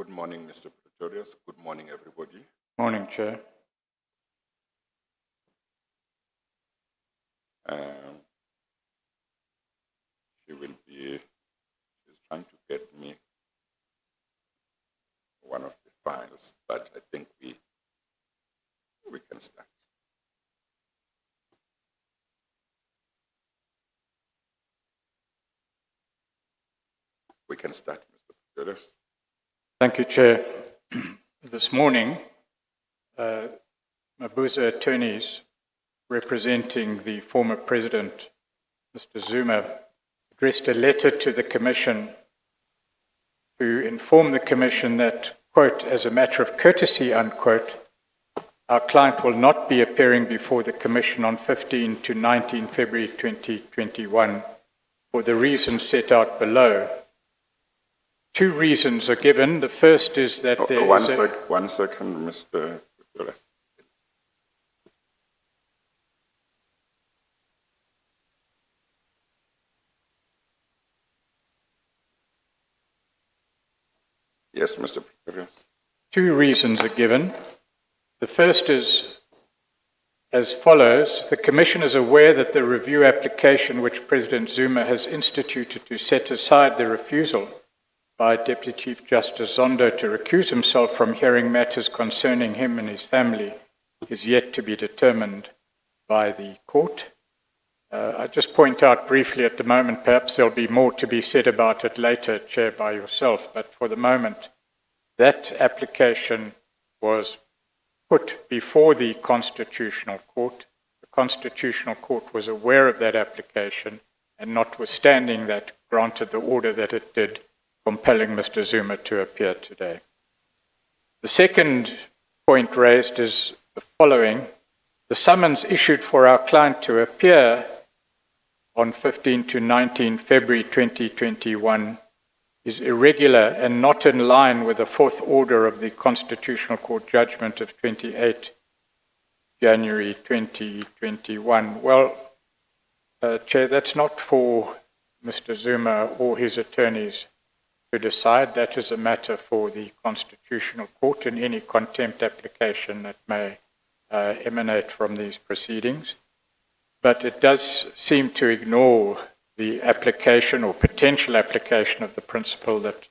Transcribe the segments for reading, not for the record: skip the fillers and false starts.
Good morning, Mr. Pretorius. Good morning, everybody. Morning, Chair. She's trying to get me one of the files, but I think we can start. We can start, Mr. Pretorius. Thank you, Chair. This morning, Mabuza attorneys representing the former President, Mr. Zuma, addressed a letter to the Commission to inform the Commission that, quote, as a matter of courtesy, unquote, our client will not be appearing before the Commission on 15 to 19 February 2021 for the reasons set out below. Two reasons are given. The first is that there is one second, Mr. Pretorius. Yes, Mr. Pretorius. Two reasons are given. The first is as follows. The Commission is aware that the review application which President Zuma has instituted to set aside the refusal by Deputy Chief Justice Zondo to recuse himself from hearing matters concerning him and his family is yet to be determined by the court. I just point out briefly at the moment, perhaps there'll be more to be said about it later, Chair, by yourself, but for the moment, that application was put before the Constitutional Court. The Constitutional Court was aware of that application and notwithstanding that granted the order that it did, compelling Mr. Zuma to appear today. The second point raised is the following. The summons issued for our client to appear on 15 to 19 February 2021 is irregular and not in line with the fourth order of the Constitutional Court judgment of 28 January 2021. Well, Chair, that's not for Mr. Zuma or his attorneys to decide. That is a matter for the Constitutional Court in any contempt application that may emanate from these proceedings. But it does seem to ignore the application or potential application of the principle that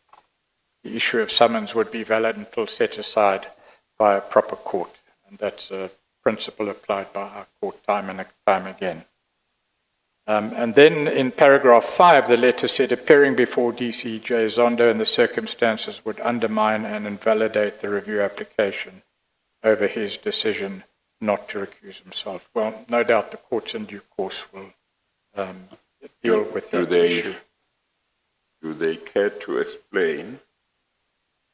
the issue of summons would be valid until set aside by a proper court. And that's a principle applied by our court time and time again. And then in paragraph 5, the letter said, appearing before DCJ Zondo in the circumstances would undermine and invalidate the review application over his decision not to recuse himself. Well, no doubt the courts in due course will deal with that issue. Do they care to explain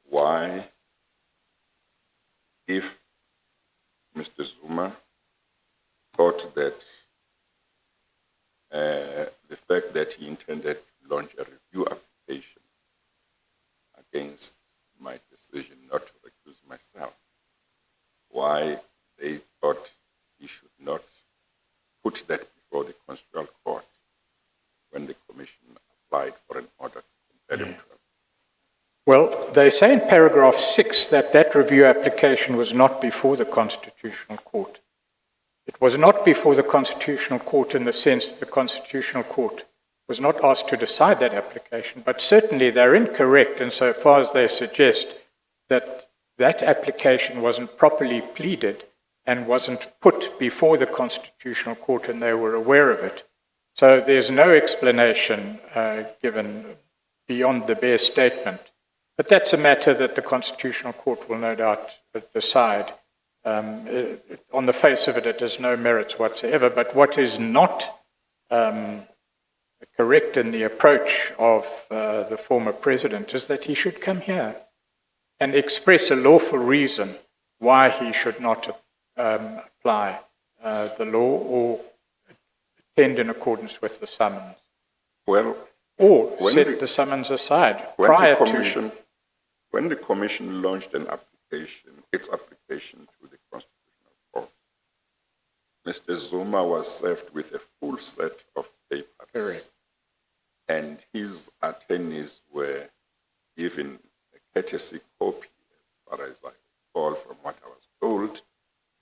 why, if Mr. Zuma thought that the fact that he intended to launch a review application against my decision not to recuse myself, why they thought he should not put that before the Constitutional Court when the Commission applied for an order to compel him to. Well, they say in paragraph 6 that that review application was not before the Constitutional Court. It was not before the Constitutional Court in the sense that the Constitutional Court was not asked to decide that application, but certainly they're incorrect insofar as they suggest that that application wasn't properly pleaded and wasn't put before the Constitutional Court and they were aware of it. So there's no explanation given beyond the bare statement. But that's a matter that the Constitutional Court will no doubt decide. On the face of it, it has no merits whatsoever. But what is not correct in the approach of the former president is that he should come here and express a lawful reason why he should not apply the law or attend in accordance with the summons. Well, or set the summons aside prior to. When the Commission launched its application to the Constitutional Court, Mr. Zuma was served with a full set of papers. Correct. And his attorneys were given a courtesy copy, as far as I recall from what I was told,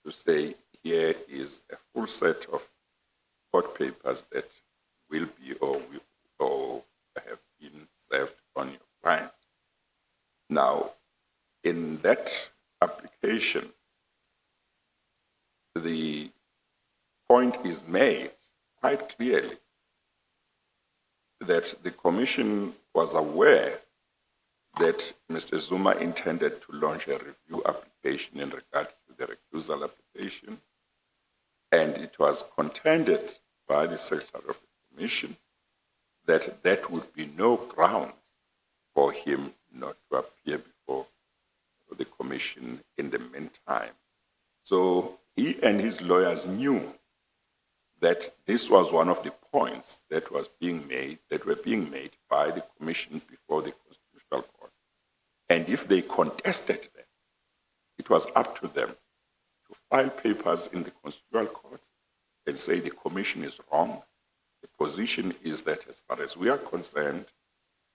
to say here is a full set of court papers that will be or have been served on your client. Now, in that application, the point is made quite clearly that the Commission was aware that Mr. Zuma intended to launch a review application in regard to the recusal application, and it was contended by the Secretary of the Commission that that would be no ground for him not to appear before the Commission in the meantime. So he and his lawyers knew that this was one of the points that were being made by the Commission before the Constitutional Court. And if they contested that, it was up to them to file papers in the Constitutional Court and say the Commission is wrong. The position is that, as far as we are concerned,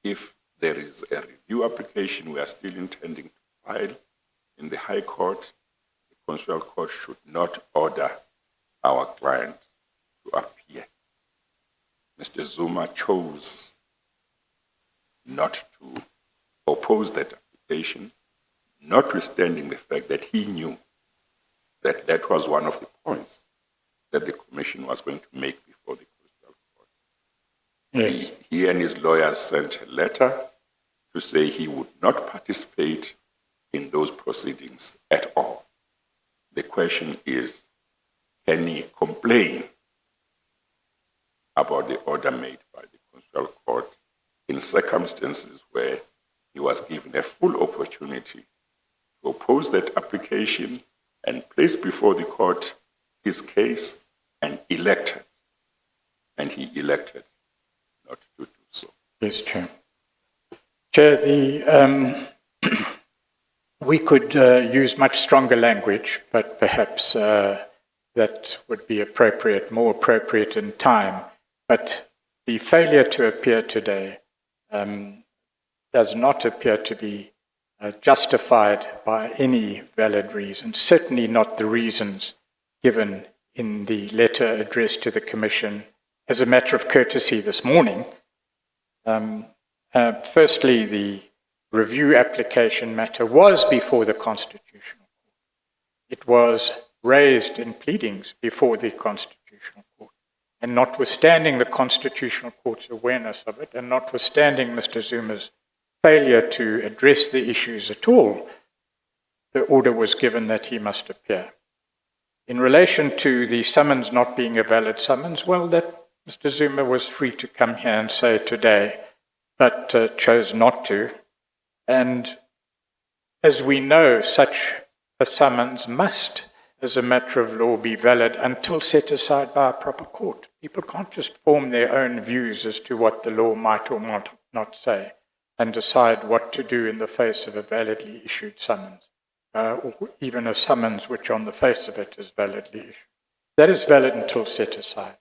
if there is a review application we are still intending to file in the High Court, the Constitutional Court should not order our client to appear. Mr. Zuma chose not to oppose that application, notwithstanding the fact that he knew that that was one of the points that the Commission was going to make before the Constitutional Court. Yes. He and his lawyers sent a letter to say he would not participate in those proceedings at all. The question is, can he complain about the order made by the Constitutional Court in circumstances where he was given a full opportunity to oppose that application and place before the court his case and elected? And he elected not to do so. Yes, Chair. Chair, we could use much stronger language, but perhaps that would be appropriate, more appropriate in time. But the failure to appear today does not appear to be justified by any valid reason, certainly not the reasons given in the letter addressed to the Commission as a matter of courtesy this morning. Firstly, the review application matter was before the Constitutional Court. It was raised in pleadings before the Constitutional Court. And notwithstanding the Constitutional Court's awareness of it, and notwithstanding Mr. Zuma's failure to address the issues at all, the order was given that he must appear. In relation to the summons not being a valid summons, well, that Mr. Zuma was free to come here and say today, but chose not to. And as we know, such a summons must, as a matter of law, be valid until set aside by a proper court. People can't just form their own views as to what the law might or might not say and decide what to do in the face of a validly issued summons, or even a summons which on the face of it is validly issued. That is valid until set aside.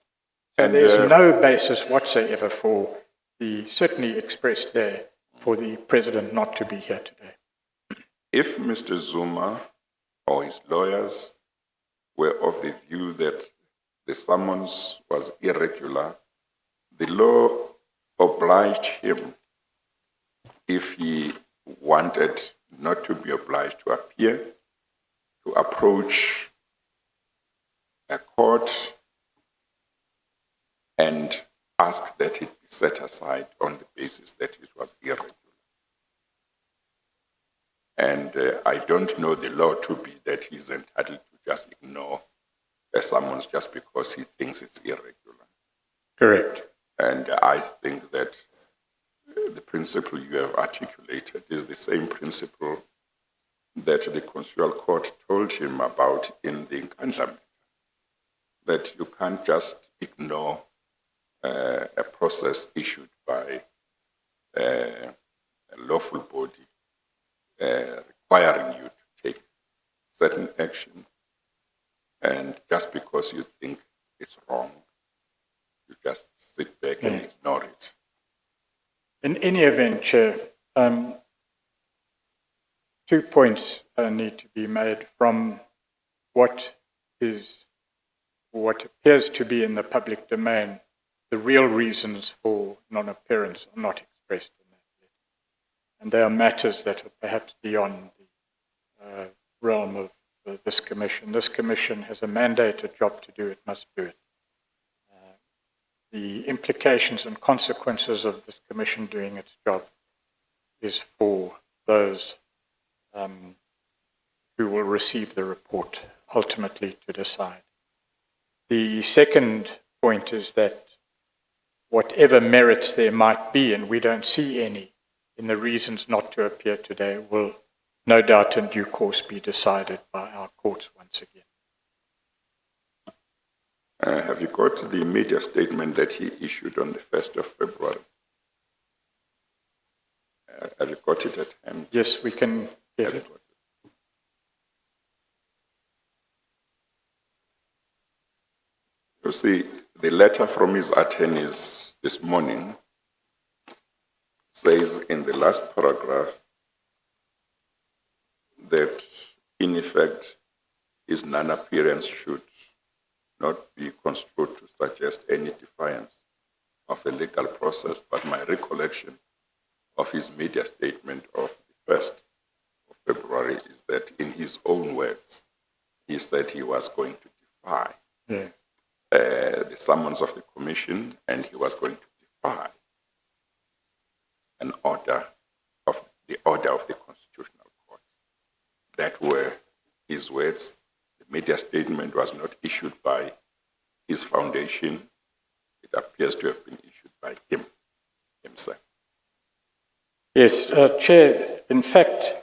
So there's no basis whatsoever for the, certainly expressed there, for the President not to be here today. If Mr. Zuma or his lawyers were of the view that the summons was irregular, the law obliged him, if he wanted not to be obliged to appear, to approach a court and ask that it be set aside on the basis that it was irregular. And I don't know the law to be that he's entitled to just ignore a summons just because he thinks it's irregular. Correct. And I think that the principle you have articulated is the same principle that the Constitutional Court told him about in the Nkandla matter, that you can't just ignore a process issued by a lawful body requiring you to take certain action, and just because you think it's wrong, you just sit back and ignore it. In any event, Chair, 2 points need to be made from what appears to be in the public domain. The real reasons for non-appearance are not expressed in that letter. And there are matters that are perhaps beyond the realm of this commission. This commission has a mandate, a job to do, it must do it. The implications and consequences of this commission doing its job is for those who will receive the report ultimately to decide. The second point is that whatever merits there might be, and we don't see any in the reasons not to appear today, will no doubt in due course be decided by our courts once again. Have you got the media statement that he issued on the 1st of February? Have you got it at hand? Yes, we can get it. You see, the letter from his attorneys this morning says in the last paragraph that, in effect, his non-appearance should not be construed to suggest any defiance of a legal process, but my recollection of his media statement of the 1st of February is that, in his own words, he said he was going to defy the summons of the commission, and he was going to defy the order of the Constitutional Court. That were his words. The media statement was not issued by his foundation. It appears to have been issued by himself. Yes, Chair, in fact,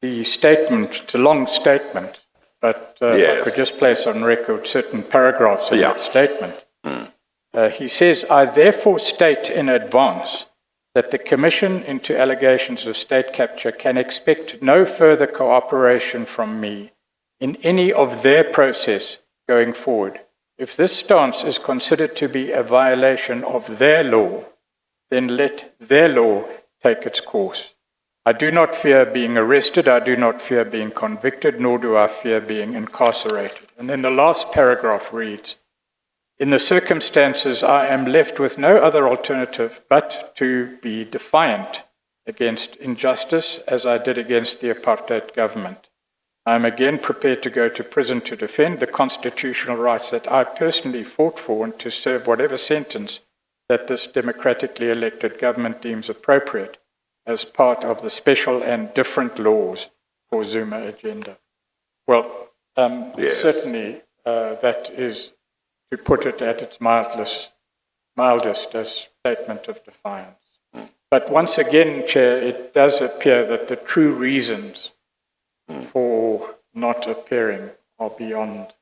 the statement, it's a long statement, but if I could just place on record certain paragraphs in that statement. He says, I therefore state in advance that the Commission into allegations of state capture can expect no further cooperation from me in any of their process going forward. If this stance is considered to be a violation of their law, then let their law take its course. I do not fear being arrested, I do not fear being convicted, nor do I fear being incarcerated. And then the last paragraph reads, in the circumstances, I am left with no other alternative but to be defiant against injustice as I did against the apartheid government. I am again prepared to go to prison to defend the constitutional rights that I personally fought for and to serve whatever sentence that this democratically elected government deems appropriate as part of the special and different laws for Zuma agenda. Well, certainly that is, to put it at its mildest, a statement of defiance. But once again, Chair, it does appear that the true reasons for not appearing are beyond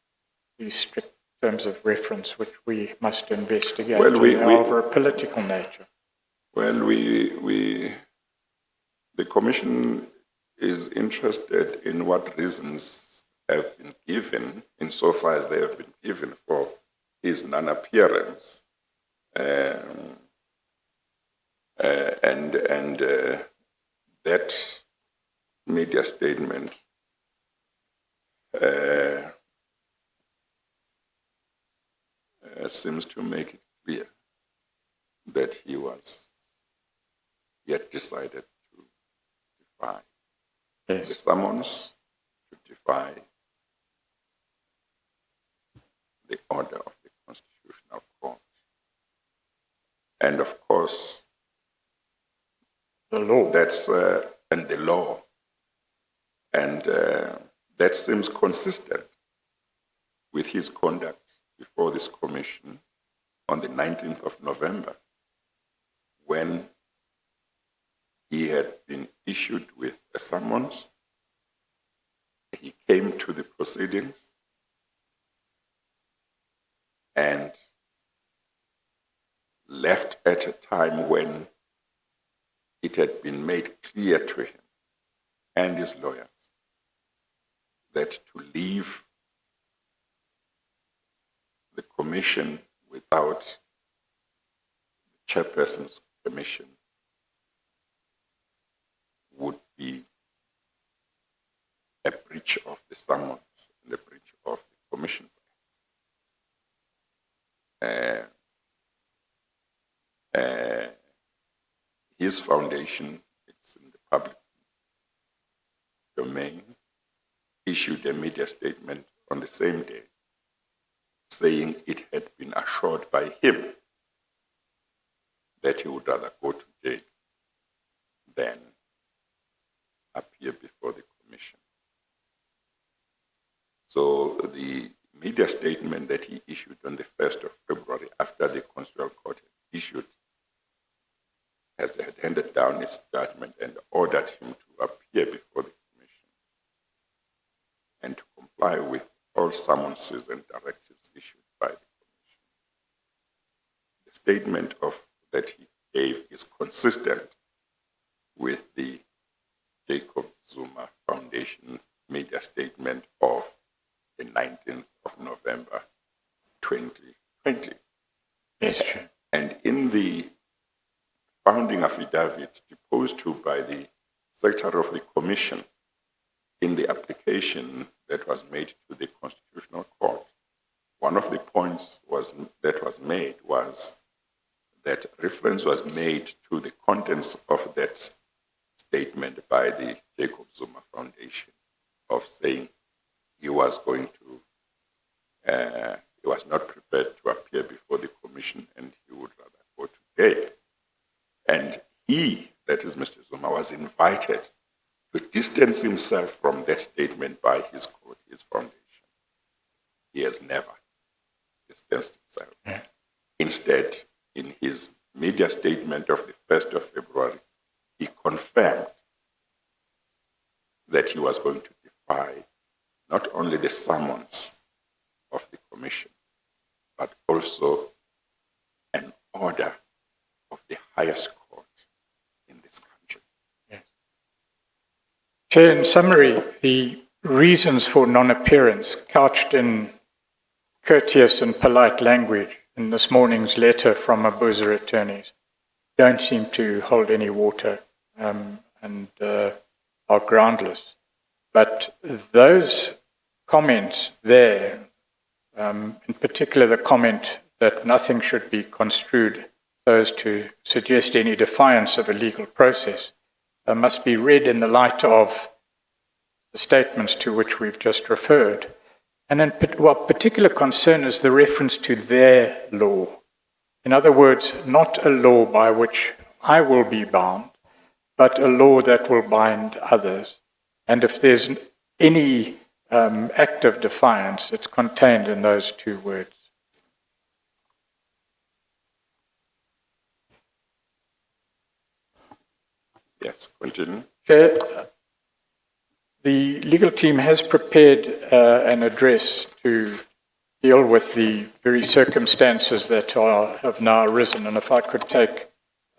these strict terms of reference, which we must investigate. Well, they are of a political nature. Well, the Commission is interested in what reasons have been given, insofar as they have been given for his non-appearance. That media statement seems to make it clear that he had decided to defy the summons, to defy the order of the Constitutional Court. And of course, the law. That's and the law. And that seems consistent with his conduct before this commission on the 19th of November, when he had been issued with a summons. He came to the proceedings and left at a time when it had been made clear to him and his lawyers that to leave the commission without the chairperson's permission would be breach of the summons and a breach of the Commissions Act. His foundation, it's in the public domain, issued a media statement on the same day saying it had been assured by him that he would rather go to jail than appear before the commission. So the media statement that he issued on the 1st of February after the Constitutional Court had issued had handed down its judgment and ordered him to appear before the commission and to comply with all summonses and directives issued by the commission. The statement that he gave is consistent with the Jacob Zuma Foundation's media statement of the 19th of November 2020. Yes, Chair. And in the founding affidavit deposed to by the Secretary of the Commission in the application that was made to the Constitutional Court, one of the points that was made was that reference was made to the contents of that statement by the Jacob Zuma Foundation of saying he was not prepared to appear before the commission and he would rather go to jail. And he, that is Mr. Zuma, was invited to distance himself from that statement by his foundation. He has never distanced himself. Yeah. Instead, in his media statement of the 1st of February, he confirmed that he was going to defy not only the summons of the commission, but also an order of the highest court in this country. Yes. Chair, in summary, the reasons for non-appearance couched in courteous and polite language in this morning's letter from Abuza attorneys don't seem to hold any water and are groundless. But those comments there, in particular the comment that nothing should be construed so as to suggest any defiance of a legal process, must be read in the light of the statements to which we've just referred. And in what particular concern is the reference to their law. In other words, not a law by which I will be bound, but a law that will bind others. And if there's any act of defiance, it's contained in those two words. Yes, continue. Chair, the legal team has prepared an address to deal with the very circumstances that have now arisen. And if I could take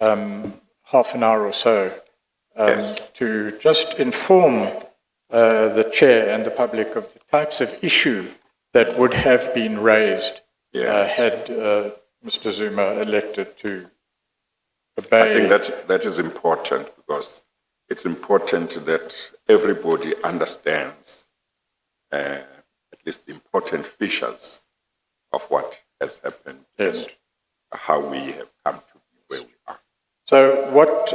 half an hour or so Yes. to just inform the chair and the public of the types of issue that would have been raised Yes. had Mr. Zuma elected to obey. I think that is important because it's important that everybody understands at least the important features of what has happened Yes. and how we have come to be where we are. So what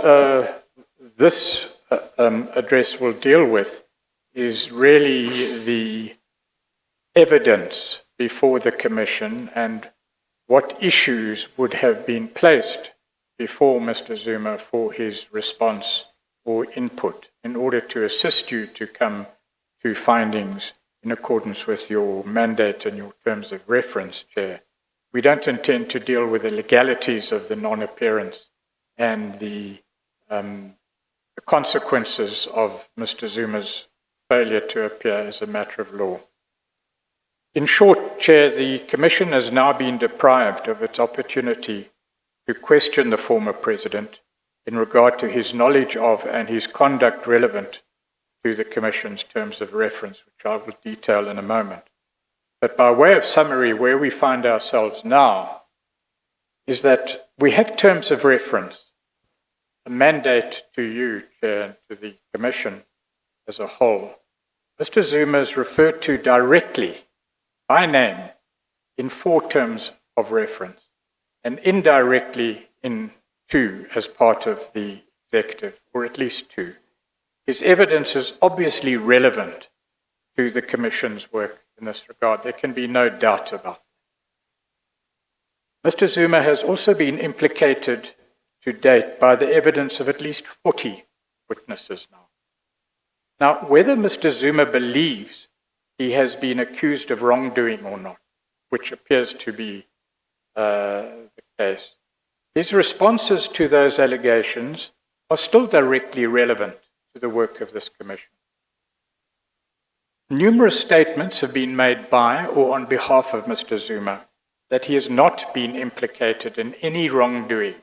this address will deal with is really the evidence before the Commission and what issues would have been placed before Mr. Zuma for his response or input in order to assist you to come to findings in accordance with your mandate and your terms of reference, Chair. We don't intend to deal with the legalities of the non-appearance and the consequences of Mr. Zuma's failure to appear as a matter of law. In short, Chair, the Commission has now been deprived of its opportunity to question the former President in regard to his knowledge of and his conduct relevant to the Commission's terms of reference, which I will detail in a moment. But by way of summary, where we find ourselves now is that we have terms of reference, a mandate to you, Chair, and to the Commission as a whole, Mr. Zuma is referred to directly by name in 4 terms of reference and indirectly in 2 as part of the executive, or at least 2. His evidence is obviously relevant to the Commission's work in this regard. There can be no doubt about that. Mr. Zuma has also been implicated to date by the evidence of at least 40 witnesses now. Now, whether Mr. Zuma believes he has been accused of wrongdoing or not, which appears to be the case, his responses to those allegations are still directly relevant to the work of this Commission. Numerous statements have been made by or on behalf of Mr. Zuma that he has not been implicated in any wrongdoing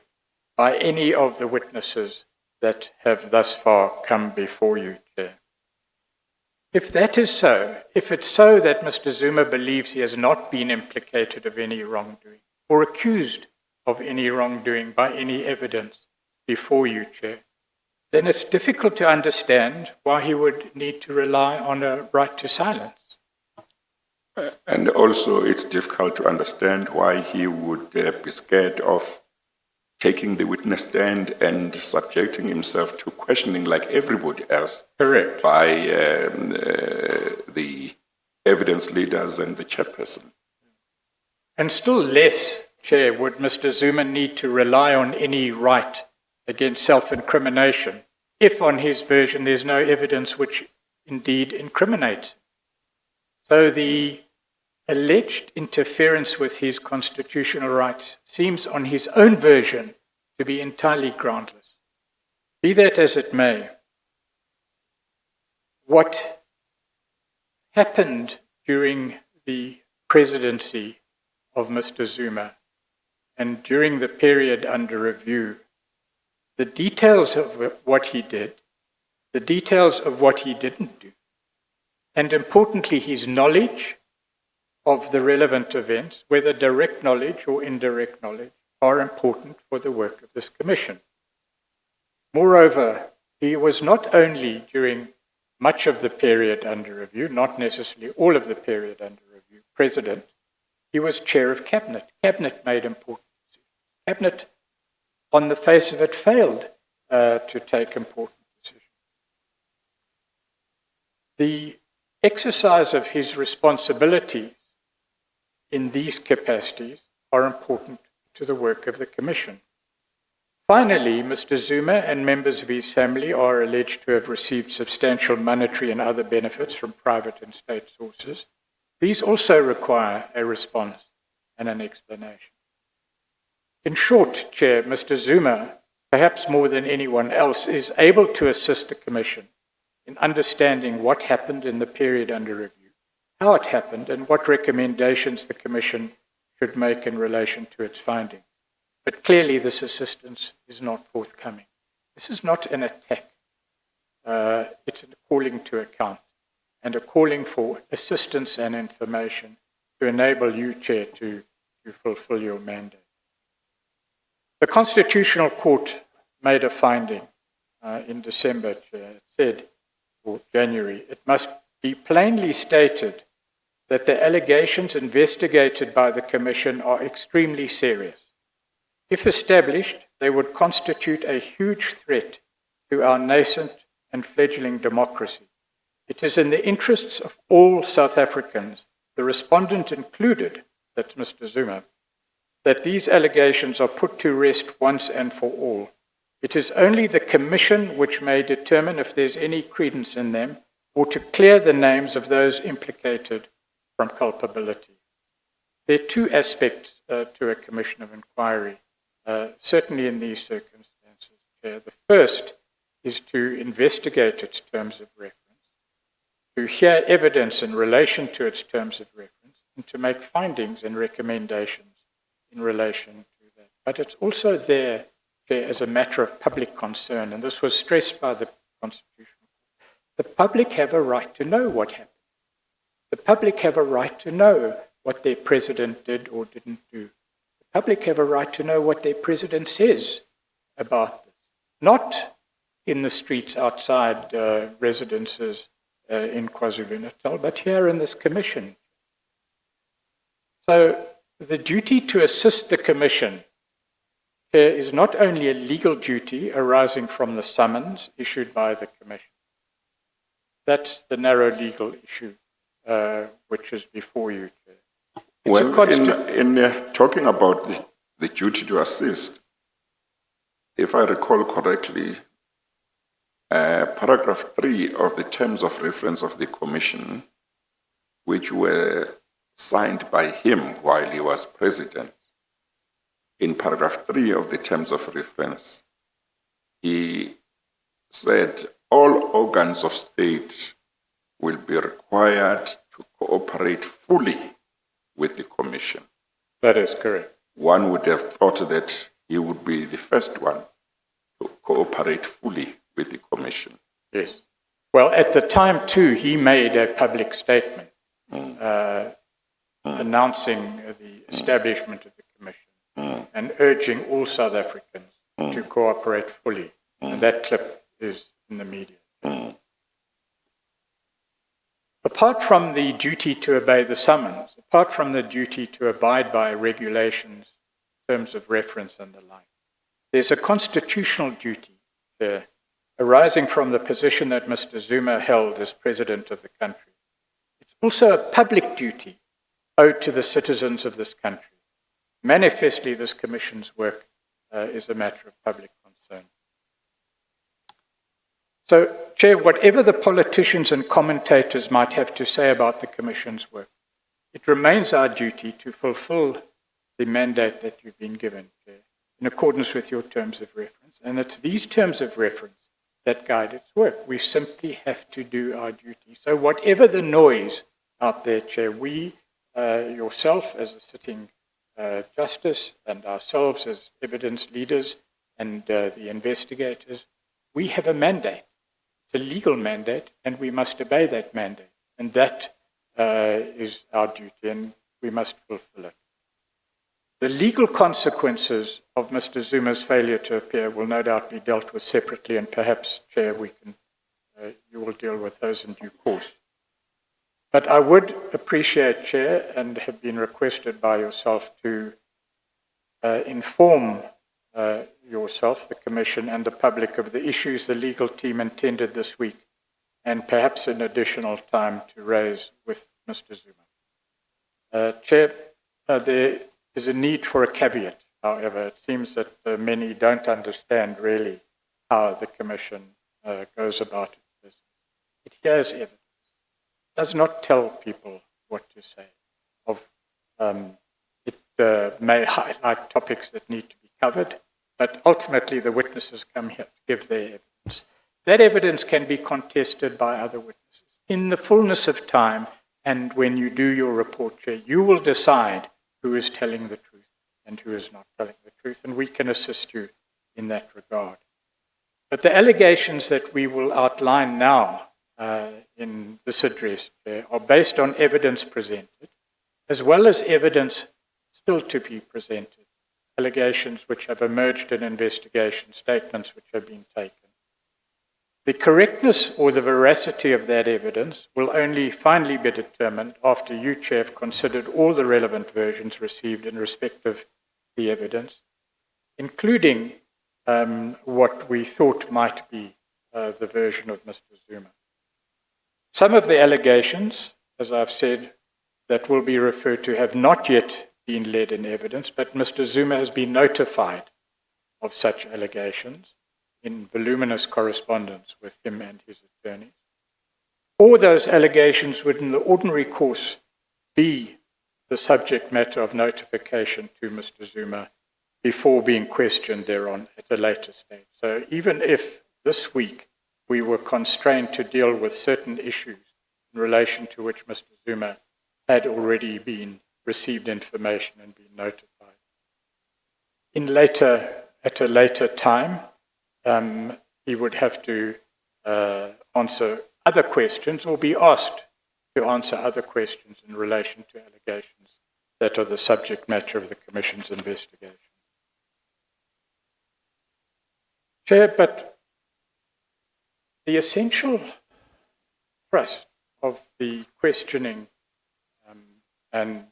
by any of the witnesses that have thus far come before you, Chair. If that is so, if it's so that Mr. Zuma believes he has not been implicated of any wrongdoing or accused of any wrongdoing by any evidence before you, Chair, then it's difficult to understand why he would need to rely on a right to silence. And also, it's difficult to understand why he would be scared of taking the witness stand and subjecting himself to questioning like everybody else. Correct. By the evidence leaders and the chairperson. And still less, Chair, would Mr. Zuma need to rely on any right against self-incrimination if, on his version, there's no evidence which indeed incriminates. So the alleged interference with his constitutional rights seems, on his own version, to be entirely groundless. Be that as it may, what happened during the presidency of Mr. Zuma and during the period under review, the details of what he did, the details of what he didn't do, and importantly, his knowledge of the relevant events, whether direct knowledge or indirect knowledge, are important for the work of this Commission. Moreover, he was not only during much of the period under review, not necessarily all of the period under review, President, he was Chair of Cabinet. Cabinet made important decisions. Cabinet, on the face of it, failed to take important decisions. The exercise of his responsibilities in these capacities are important to the work of the Commission. Finally, Mr. Zuma and members of his family are alleged to have received substantial monetary and other benefits from private and state sources. These also require a response and an explanation. In short, Chair, Mr. Zuma, perhaps more than anyone else, is able to assist the Commission in understanding what happened in the period under review, how it happened, and what recommendations the Commission should make in relation to its findings. But clearly this assistance is not forthcoming. This is not an attack. It's a calling to account and a calling for assistance and information to enable you, Chair, to fulfill your mandate. The Constitutional Court made a finding in December, Chair. It said, or January, it must be plainly stated that the allegations investigated by the Commission are extremely serious. If established, they would constitute a huge threat to our nascent and fledgling democracy. It is in the interests of all South Africans, the respondent included, that's Mr. Zuma, that these allegations are put to rest once and for all. It is only the Commission which may determine if there's any credence in them or to clear the names of those implicated from culpability. There are 2 aspects to a Commission of Inquiry. Certainly in these circumstances, Chair. The first is to investigate its terms of reference, to hear evidence in relation to its terms of reference, and to make findings and recommendations in relation to that. But it's also there, Chair, as a matter of public concern, and this was stressed by the Constitutional Court. The public have a right to know what happened. The public have a right to know what their president did or didn't do. The public have a right to know what their president says about this. Not in the streets outside residences in KwaZulu-Natal, but here in this commission. So the duty to assist the commission is not only a legal duty arising from the summons issued by the commission. That's the narrow legal issue which is before you, Chair. Well, in talking about the duty to assist, if I recall correctly, paragraph 3 of the terms of reference of the commission, which were signed by him while he was president, in paragraph 3 of the terms of reference, he said all organs of state will be required to cooperate fully with the commission. That is correct. One would have thought that he would be the first one to cooperate fully with the commission. Yes. Well, at the time, too, he made a public statement announcing the establishment of the commission and urging all South Africans to cooperate fully. And that clip is in the media. Apart from the duty to obey the summons, apart from the duty to abide by regulations, terms of reference and the like, there's a constitutional duty there arising from the position that Mr. Zuma held as president of the country. It's also a public duty owed to the citizens of this country. Manifestly, this commission's work is a matter of public concern. So, Chair, whatever the politicians and commentators might have to say about the commission's work, it remains our duty to fulfill the mandate that you've been given, Chair, in accordance with your terms of reference. And it's these terms of reference that guide its work. We simply have to do our duty. So whatever the noise out there, Chair, we, yourself as a sitting justice and ourselves as evidence leaders and the investigators, we have a mandate. It's a legal mandate and we must obey that mandate. And that is our duty and we must fulfill it. The legal consequences of Mr. Zuma's failure to appear will no doubt be dealt with separately, and perhaps, Chair, you will deal with those in due course. But I would appreciate, Chair, and have been requested by yourself to inform yourself, the Commission, and the public of the issues the legal team intended this week, and perhaps an additional time to raise with Mr. Zuma. Chair, there is a need for a caveat, however. It seems that many don't understand really how the Commission goes about it. It hears evidence, does not tell people what to say. It may highlight topics that need to be covered, but ultimately the witnesses come here to give their evidence. That evidence can be contested by other witnesses. In the fullness of time, and when you do your report, Chair, you will decide who is telling the truth and who is not telling the truth, and we can assist you in that regard. But the allegations that we will outline now in this address, Chair, are based on evidence presented, as well as evidence still to be presented, allegations which have emerged in investigation, statements which have been taken. The correctness or the veracity of that evidence will only finally be determined after you, Chair, have considered all the relevant versions received in respect of the evidence, including what we thought might be the version of Mr. Zuma. Some of the allegations, as I've said, that will be referred to have not yet been led in evidence, but Mr. Zuma has been notified of such allegations in voluminous correspondence with him and his attorneys. Or those allegations would in the ordinary course be the subject matter of notification to Mr. Zuma before being questioned thereon at a later stage. So even if this week we were constrained to deal with certain issues in relation to which Mr. Zuma had already been received information and been notified, at a later time, he would have to answer other questions or be asked to answer other questions in relation to allegations that are the subject matter of the Commission's investigation. Chair, but the essential thrust of the questioning and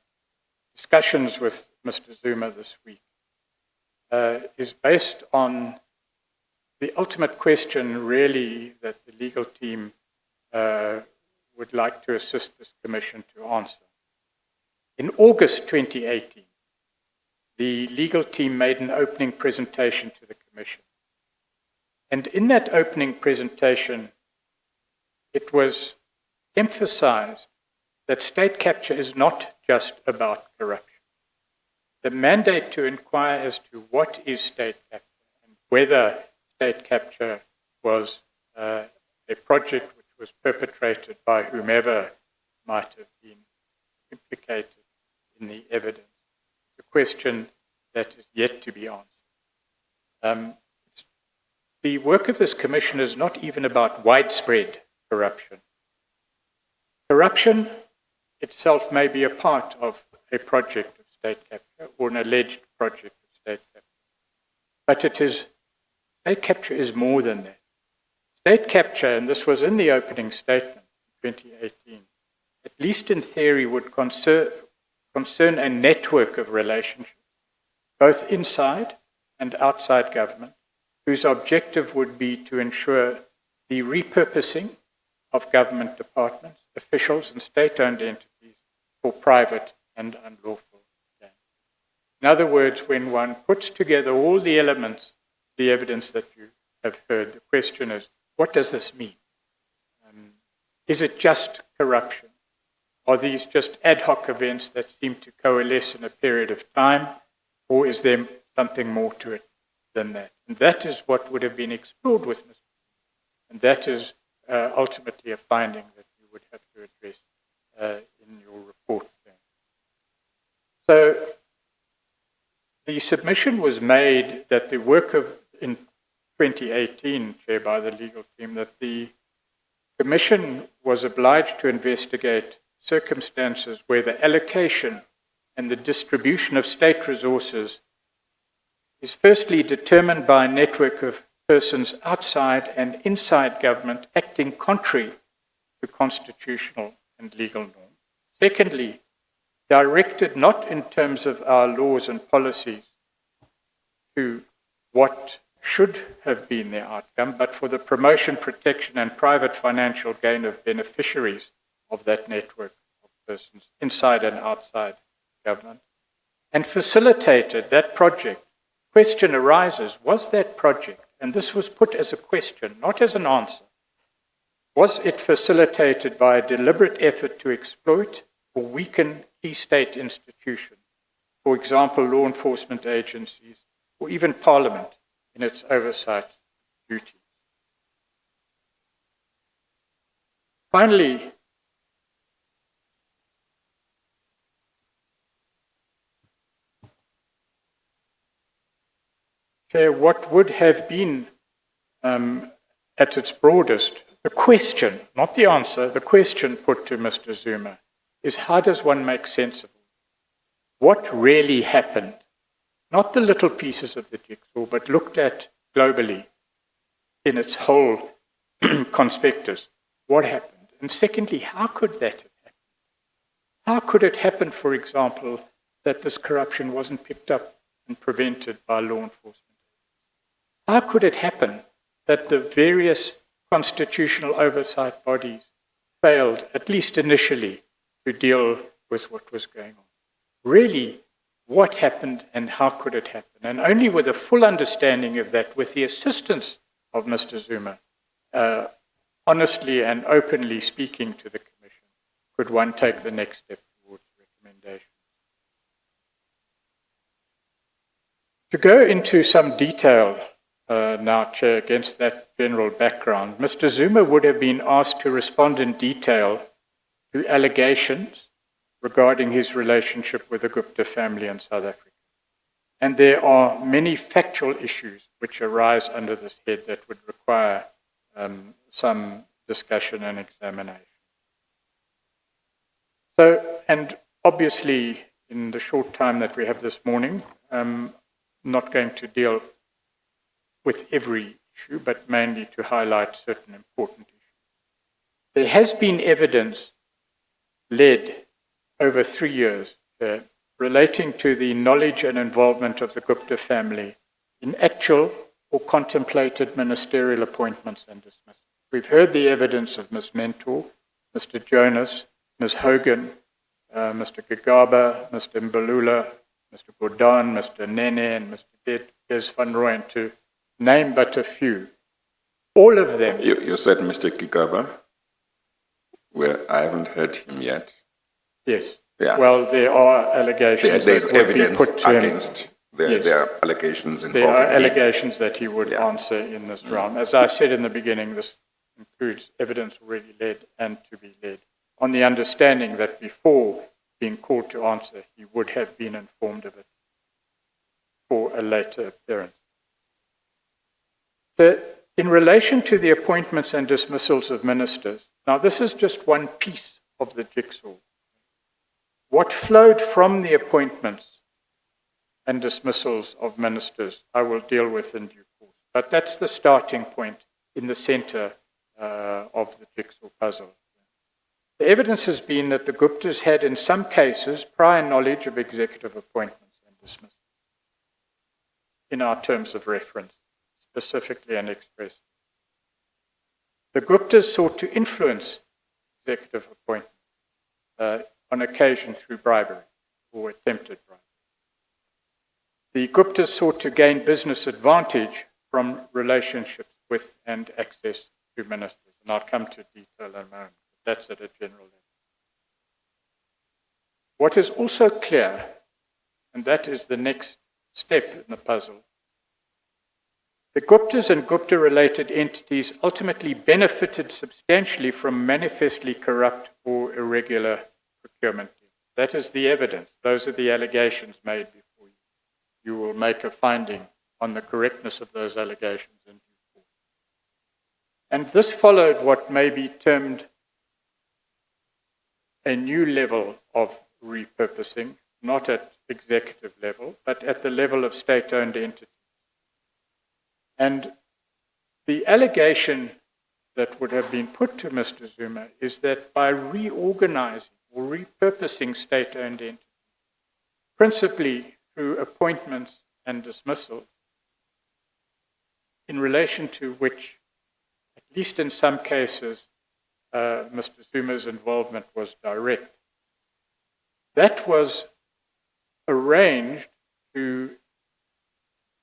discussions with Mr. Zuma this week is based on the ultimate question, really, that the legal team would like to assist this Commission to answer. In August 2018, the legal team made an opening presentation to the Commission. And in that opening presentation, it was emphasized that state capture is not just about corruption. The mandate to inquire as to what is state capture and whether state capture was a project which was perpetrated by whomever might have been implicated in the evidence. It's a question that is yet to be answered. The work of this Commission is not even about widespread corruption. Corruption itself may be a part of a project of state capture or an alleged project of state capture. But state capture is more than that. State capture, and this was in the opening statement in 2018, at least in theory would concern a network of relationships, both inside and outside government, whose objective would be to ensure the repurposing of government departments, officials, and state-owned entities for private and unlawful gain. In other words, when one puts together all the elements, the evidence that you have heard, the question is, what does this mean? Is it just corruption? Are these just ad hoc events that seem to coalesce in a period of time, or is there something more to it than that? And that is what would have been explored with Mr. And that is ultimately a finding that you would have to address in your report. So the submission was made that the work in 2018, Chair, by the legal team, that the Commission was obliged to investigate circumstances where the allocation and the distribution of state resources is firstly determined by a network of persons outside and inside government acting contrary to constitutional and legal norms. Secondly, directed not in terms of our laws and policies to what should have been their outcome, but for the promotion, protection, and private financial gain of beneficiaries of that network of persons inside and outside government, and facilitated that project. Question arises, was that project, and this was put as a question, not as an answer, was it facilitated by a deliberate effort to exploit or weaken key state institutions, for example, law enforcement agencies, or even Parliament in its oversight duties? Finally, Chair, what would have been, at its broadest, the question, not the answer, the question put to Mr. Zuma is, how does one make sense of it? What really happened? Not the little pieces of the jigsaw, but looked at globally in its whole conspectus. What happened? And secondly, how could that have happened? How could it happen, for example, that this corruption wasn't picked up and prevented by law enforcement? How could it happen that the various constitutional oversight bodies failed, at least initially, to deal with what was going on? Really, what happened and how could it happen? And only with a full understanding of that, with the assistance of Mr. Zuma, honestly and openly speaking to the Commission, could one take the next step towards recommendation. To go into some detail now, Chair, against that general background, Mr. Zuma would have been asked to respond in detail to allegations regarding his relationship with the Gupta family in South Africa. And there are many factual issues which arise under this head that would require some discussion and examination. So, and obviously, in the short time that we have this morning, I'm not going to deal with every issue, but mainly to highlight certain important issues. There has been evidence led over 3 years relating to the knowledge and involvement of the Gupta family in actual or contemplated ministerial appointments and dismissals. We've heard the evidence of Ms. Mentor, Mr. Jonas, Ms. Hogan, Mr. Gagaba, Mr. Mbalula, Mr. Gordon, Mr. Nene, and Mr. Des Van Rooyen, to name but a few. All of them. You said Mr. Gagaba, where I haven't heard him yet. Yes. Yeah. Well, there are allegations There's that would evidence be put to against. him. There are allegations involving There are him. allegations that he would answer in this round. As I said in the beginning, this includes evidence already led and to be led, on the understanding that before being called to answer, he would have been informed of it for a later appearance. In relation to the appointments and dismissals of ministers, now this is just one piece of the jigsaw. What flowed from the appointments and dismissals of ministers, I will deal with in due course. But that's the starting point in the center of the jigsaw puzzle. The evidence has been that the Guptas had, in some cases, prior knowledge of executive appointments and dismissals in our terms of reference, specifically and expressly. The Guptas sought to influence executive appointments, on occasion through bribery or attempted bribery. The Guptas sought to gain business advantage from relationships with and access to ministers. And I'll come to detail in a moment. That's at a general level. What is also clear, and that is the next step in the puzzle, the Guptas and Gupta-related entities ultimately benefited substantially from manifestly corrupt or irregular procurement. That is the evidence. Those are the allegations made before you. You will make a finding on the correctness of those allegations in due course. And this followed what may be termed a new level of repurposing, not at executive level, but at the level of state-owned entities. And the allegation that would have been put to Mr. Zuma is that by reorganizing or repurposing state-owned entities, principally through appointments and dismissals, in relation to which, at least in some cases, Mr. Zuma's involvement was direct. That was arranged to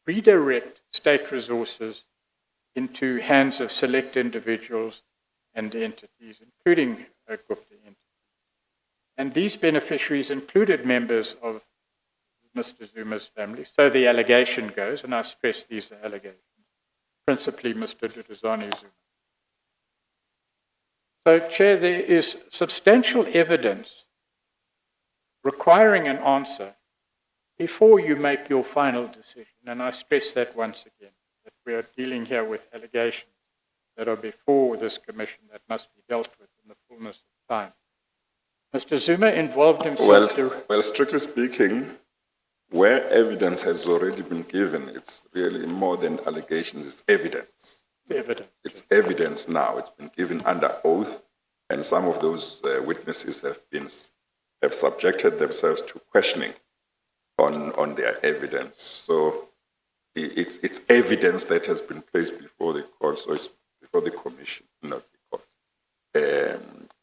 redirect state resources into hands of select individuals and entities, including Gupta entities. And these beneficiaries included members of Mr. Zuma's family, so the allegation goes, and I stress these are allegations, principally Mr. Duduzane Zuma. So, Chair, there is substantial evidence requiring an answer before you make your final decision. And I stress that once again, that we are dealing here with allegations that are before this commission that must be dealt with in the fullness of time. Mr. Zuma involved himself... Well, strictly speaking, where evidence has already been given, it's really more than allegations, it's evidence. Evidence. It's evidence now. It's been given under oath, and some of those witnesses have subjected themselves to questioning on their evidence. So it's evidence that has been placed before the court, so it's before the commission, not the court.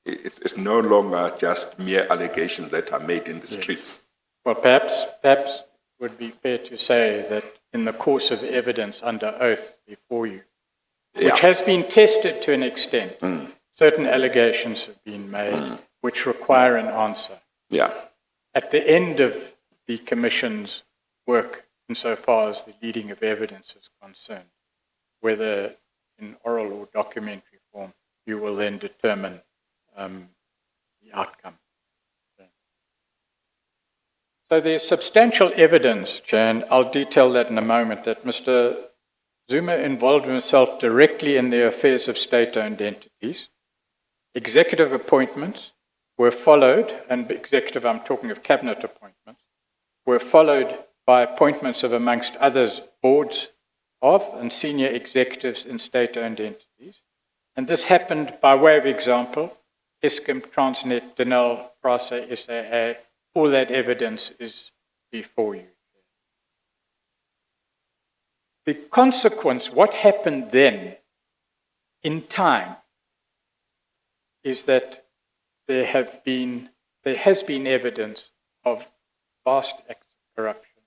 It's no longer just mere allegations that are made in the streets. Well, perhaps it would be fair to say that in the course of evidence under oath before you, which has been tested to an extent, certain allegations have been made which require an answer. Yeah. At the end of the Commission's work, insofar as the leading of evidence is concerned, whether in oral or documentary form, you will then determine the outcome. So there's substantial evidence, Chair, and I'll detail that in a moment, that Mr. Zuma involved himself directly in the affairs of state-owned entities. Executive appointments were followed, and executive, I'm talking of cabinet appointments, were followed by appointments of, amongst others, boards of and senior executives in state-owned entities. And this happened by way of example, Eskom, Transnet, Denel, Prasa, SAA, all that evidence is before you. The consequence, what happened then in time, is that there has been evidence of vast acts of corruption,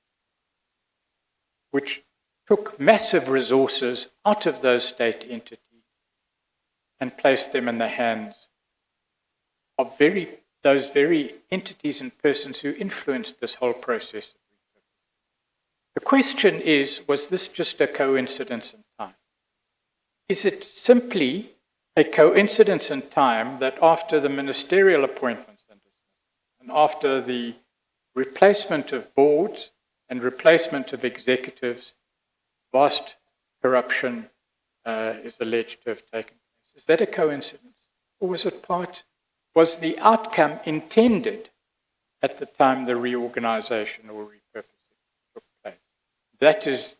which took massive resources out of those state entities and placed them in the hands of those very entities and persons who influenced this whole process. The question is, was this just a coincidence in time? Is it simply a coincidence in time that after the ministerial appointments and after the replacement of boards and replacement of executives, vast corruption is alleged to have taken place? Is that a coincidence? Or was the outcome intended at the time the reorganization or repurposing took place? That is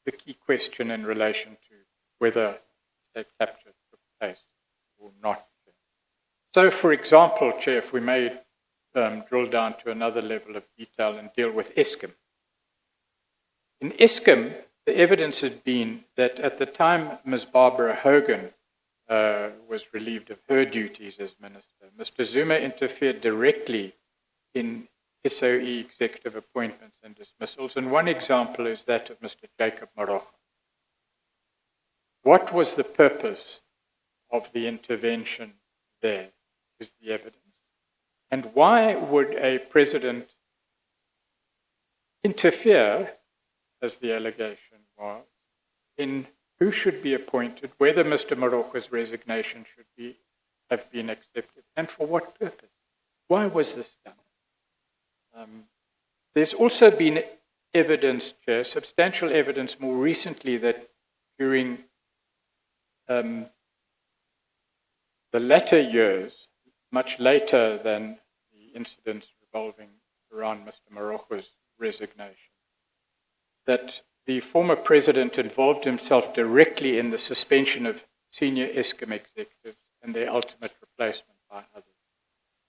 the key question in relation to whether state capture took place or not. So, for example, Chair, if we may drill down to another level of detail and deal with Eskom. In Eskom, the evidence had been that at the time Ms. Barbara Hogan was relieved of her duties as minister, Mr. Zuma interfered directly in SOE executive appointments and dismissals, and one example is that of Mr. Jacob Zuma. What was the purpose of the intervention there, is the evidence. And why would a president interfere, as the allegation was, in who should be appointed, whether Mr. Moroka's resignation should have been accepted, and for what purpose? Why was this done? There's also been evidence, Chair, substantial evidence more recently that during the latter years, much later than the incidents revolving around Mr. Moroka's resignation, that the former president involved himself directly in the suspension of senior Eskom executives and their ultimate replacement by others.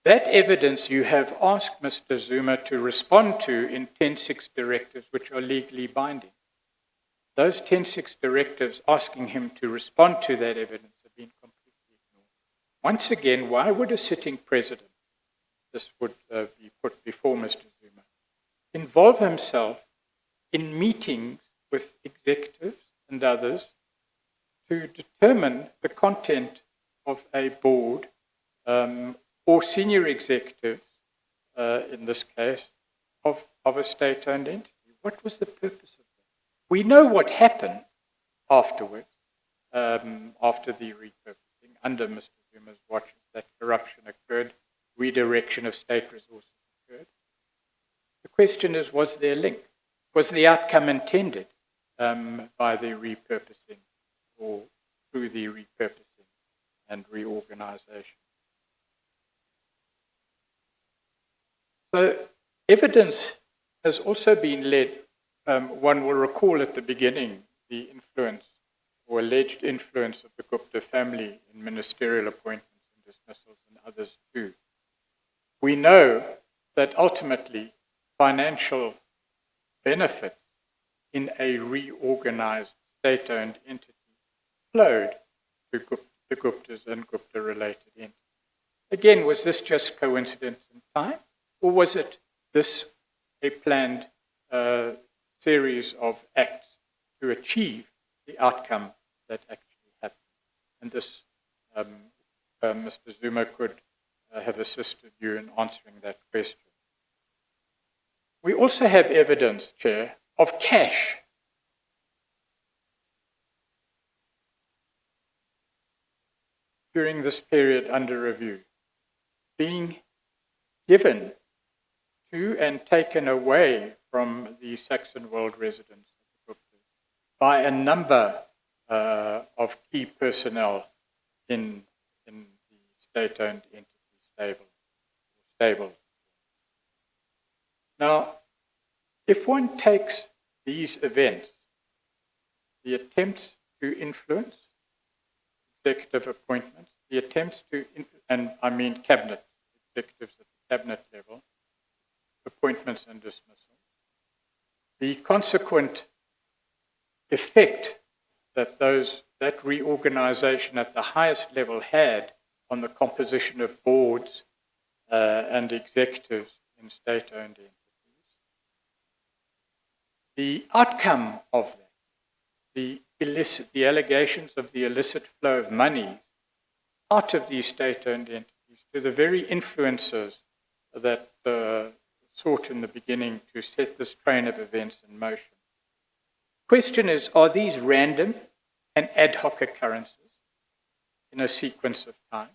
That evidence you have asked Mr. Zuma to respond to in 10.6 directives, which are legally binding. Those 10.6 directives asking him to respond to that evidence have been completely ignored. Once again, why would a sitting president, this would be put before Mr. Zuma, involve himself in meetings with executives and others to determine the content of a board or senior executives, in this case, of a state-owned entity? What was the purpose of that? We know what happened afterwards, after the repurposing, under Mr. Zuma's watch, that corruption occurred, redirection of state resources occurred. The question is, was there a link? Was the outcome intended by the repurposing or through the repurposing and reorganization? So evidence has also been led, one will recall at the beginning, the influence or alleged influence of the Gupta family in ministerial appointments and dismissals and others too. We know that ultimately financial benefit in a reorganized state-owned entity flowed to the Guptas and Gupta-related entities. Again, was this just coincidence in time, or was it this a planned series of acts to achieve the outcome that actually happened? And this, Mr. Zuma could have assisted you in answering that question. We also have evidence, Chair, of cash. During this period under review, being given to and taken away from the Saxon World residents by a number of key personnel in the state-owned entity stable. Now, if one takes these events, the attempts to influence executive appointments, the attempts to, and I mean cabinet, executives at the cabinet level, appointments and dismissal, the consequent effect that that reorganization at the highest level had on the composition of boards and executives in state-owned entities. The outcome of that, the allegations of the illicit flow of money out of these state-owned entities to the very influences that sought in the beginning to set this train of events in motion. Question is, are these random and ad hoc occurrences in a sequence of time?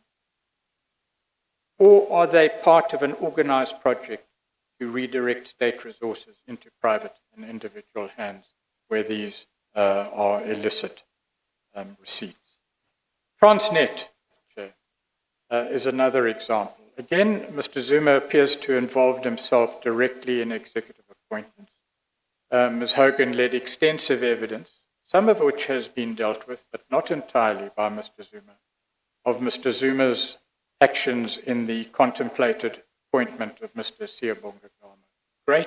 Or are they part of an organized project to redirect state resources into private and individual hands where these are illicit receipts? Transnet, Chair, is another example. Again, Mr. Zuma appears to have involved himself directly in executive appointments. Ms. Hogan led extensive evidence, some of which has been dealt with, but not entirely by Mr. Zuma, of Mr. Zuma's actions in the contemplated appointment of Mr. Siyabonga Gama.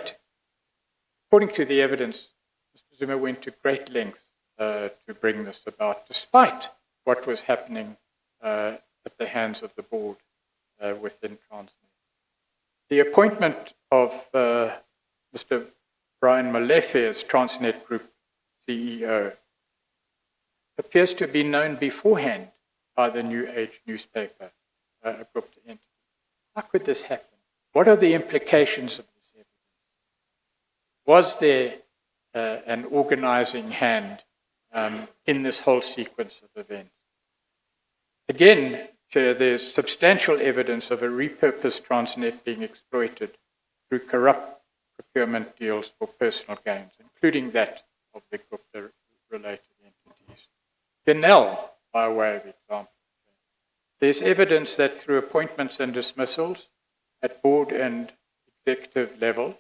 According to the evidence, Mr. Zuma went to great lengths to bring this about, despite what was happening at the hands of the board within Transnet. The appointment of Mr. Brian Molefe as Transnet Group CEO appears to be known beforehand by the New Age newspaper, a Gupta entity. How could this happen? What are the implications of this evidence? Was there an organizing hand in this whole sequence of events? Again, Chair, there's substantial evidence of a repurposed Transnet being exploited through corrupt procurement deals for personal gains, including that of the Gupta-related entities. Denel, by way of example. There's evidence that through appointments and dismissals at board and executive level,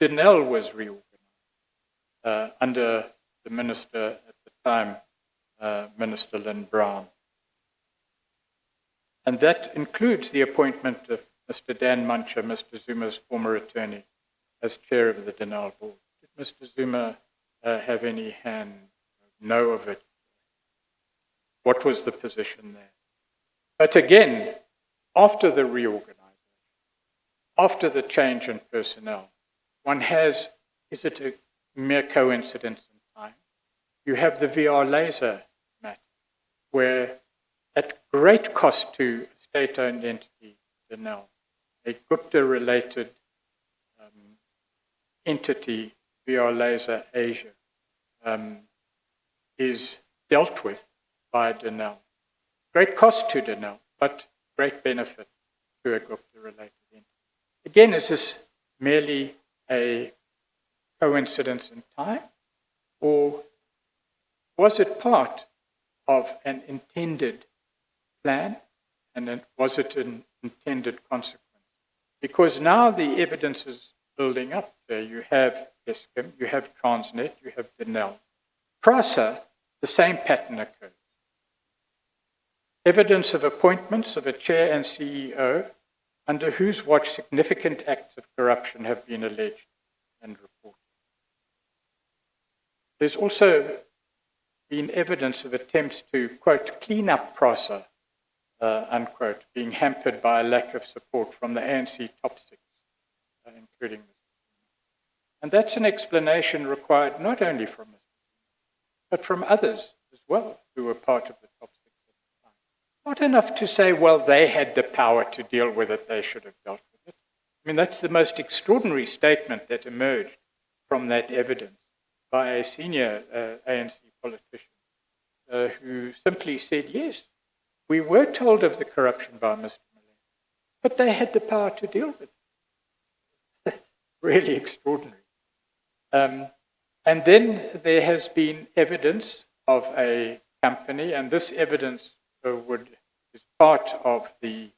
Denel was reorganized under the minister at the time, Minister Lynn Brown. And that includes the appointment of Mr. Dan Muncher, Mr. Zuma's former attorney, as chair of the Denel board. Did Mr. Zuma have any hand, know of it? What was the position there? But again, after the reorganization, after the change in personnel, one has, is it a mere coincidence in time? You have the VR laser matter, where at great cost to a state-owned entity, Denel, a Gupta-related entity, VR Laser Asia, is dealt with by Denel. Great cost to Denel, but great benefit to a Gupta-related entity. Again, is this merely a coincidence in time, or was it part of an intended plan, and then was it an intended consequence? Because now the evidence is building up there. You have Eskom, you have Transnet, you have Denel. PRASA, the same pattern occurs. Evidence of appointments of a chair and CEO under whose watch significant acts of corruption have been alleged and reported. There's also been evidence of attempts to, quote, clean up PRASA, unquote, being hampered by a lack of support from the ANC top six, including Mr. Zuma. And that's an explanation required not only from Mr. Zuma, but from others as well who were part of the top six at the time. Not enough to say, well, they had the power to deal with it, they should have dealt with it. I mean, that's the most extraordinary statement that emerged from that evidence by a senior ANC politician who simply said, yes, we were told of the corruption by Mr. Molefe, but they had the power to deal with it. Really extraordinary. And then there has been evidence of a company, and this evidence is part of the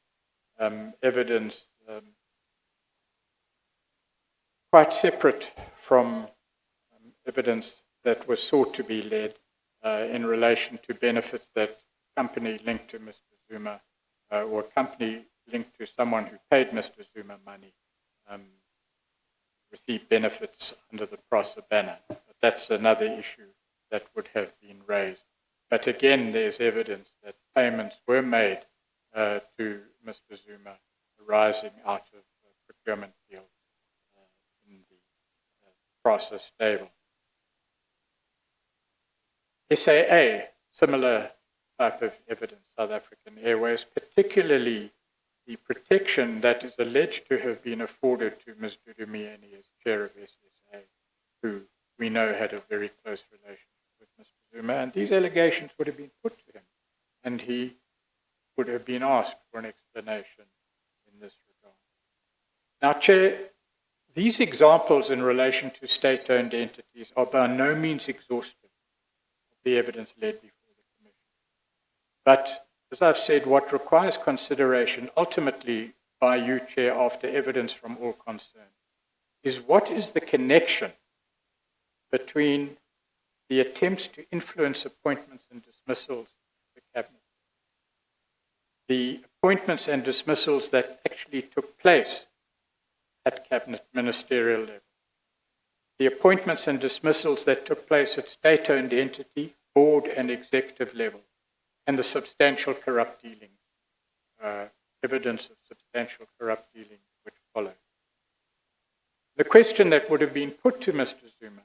evidence quite separate from evidence that was sought to be led in relation to benefits that company linked to Mr. Zuma or a company linked to someone who paid Mr. Zuma money received benefits under the PROSA banner. But that's another issue that would have been raised. But again, there's evidence that payments were made to Mr. Zuma arising out of the procurement deal in the PROSA stable. SAA, similar type of evidence, South African Airways, particularly the protection that is alleged to have been afforded to Ms. Dudumieni as chair of SSA, who we know had a very close relationship with Mr. Zuma, and these allegations would have been put to him, and he would have been asked for an explanation in this regard. Now, Chair, these examples in relation to state-owned entities are by no means exhaustive of the evidence laid before the Commission. But, as I've said, what requires consideration ultimately by you, Chair, after evidence from all concerned, is what is the connection between the attempts to influence appointments and dismissals of the Cabinet, the appointments and dismissals that actually took place at Cabinet ministerial level, the appointments and dismissals that took place at state-owned entity, board and executive level, and the substantial corrupt dealings, evidence of substantial corrupt dealings which followed. The question that would have been put to Mr. Zuma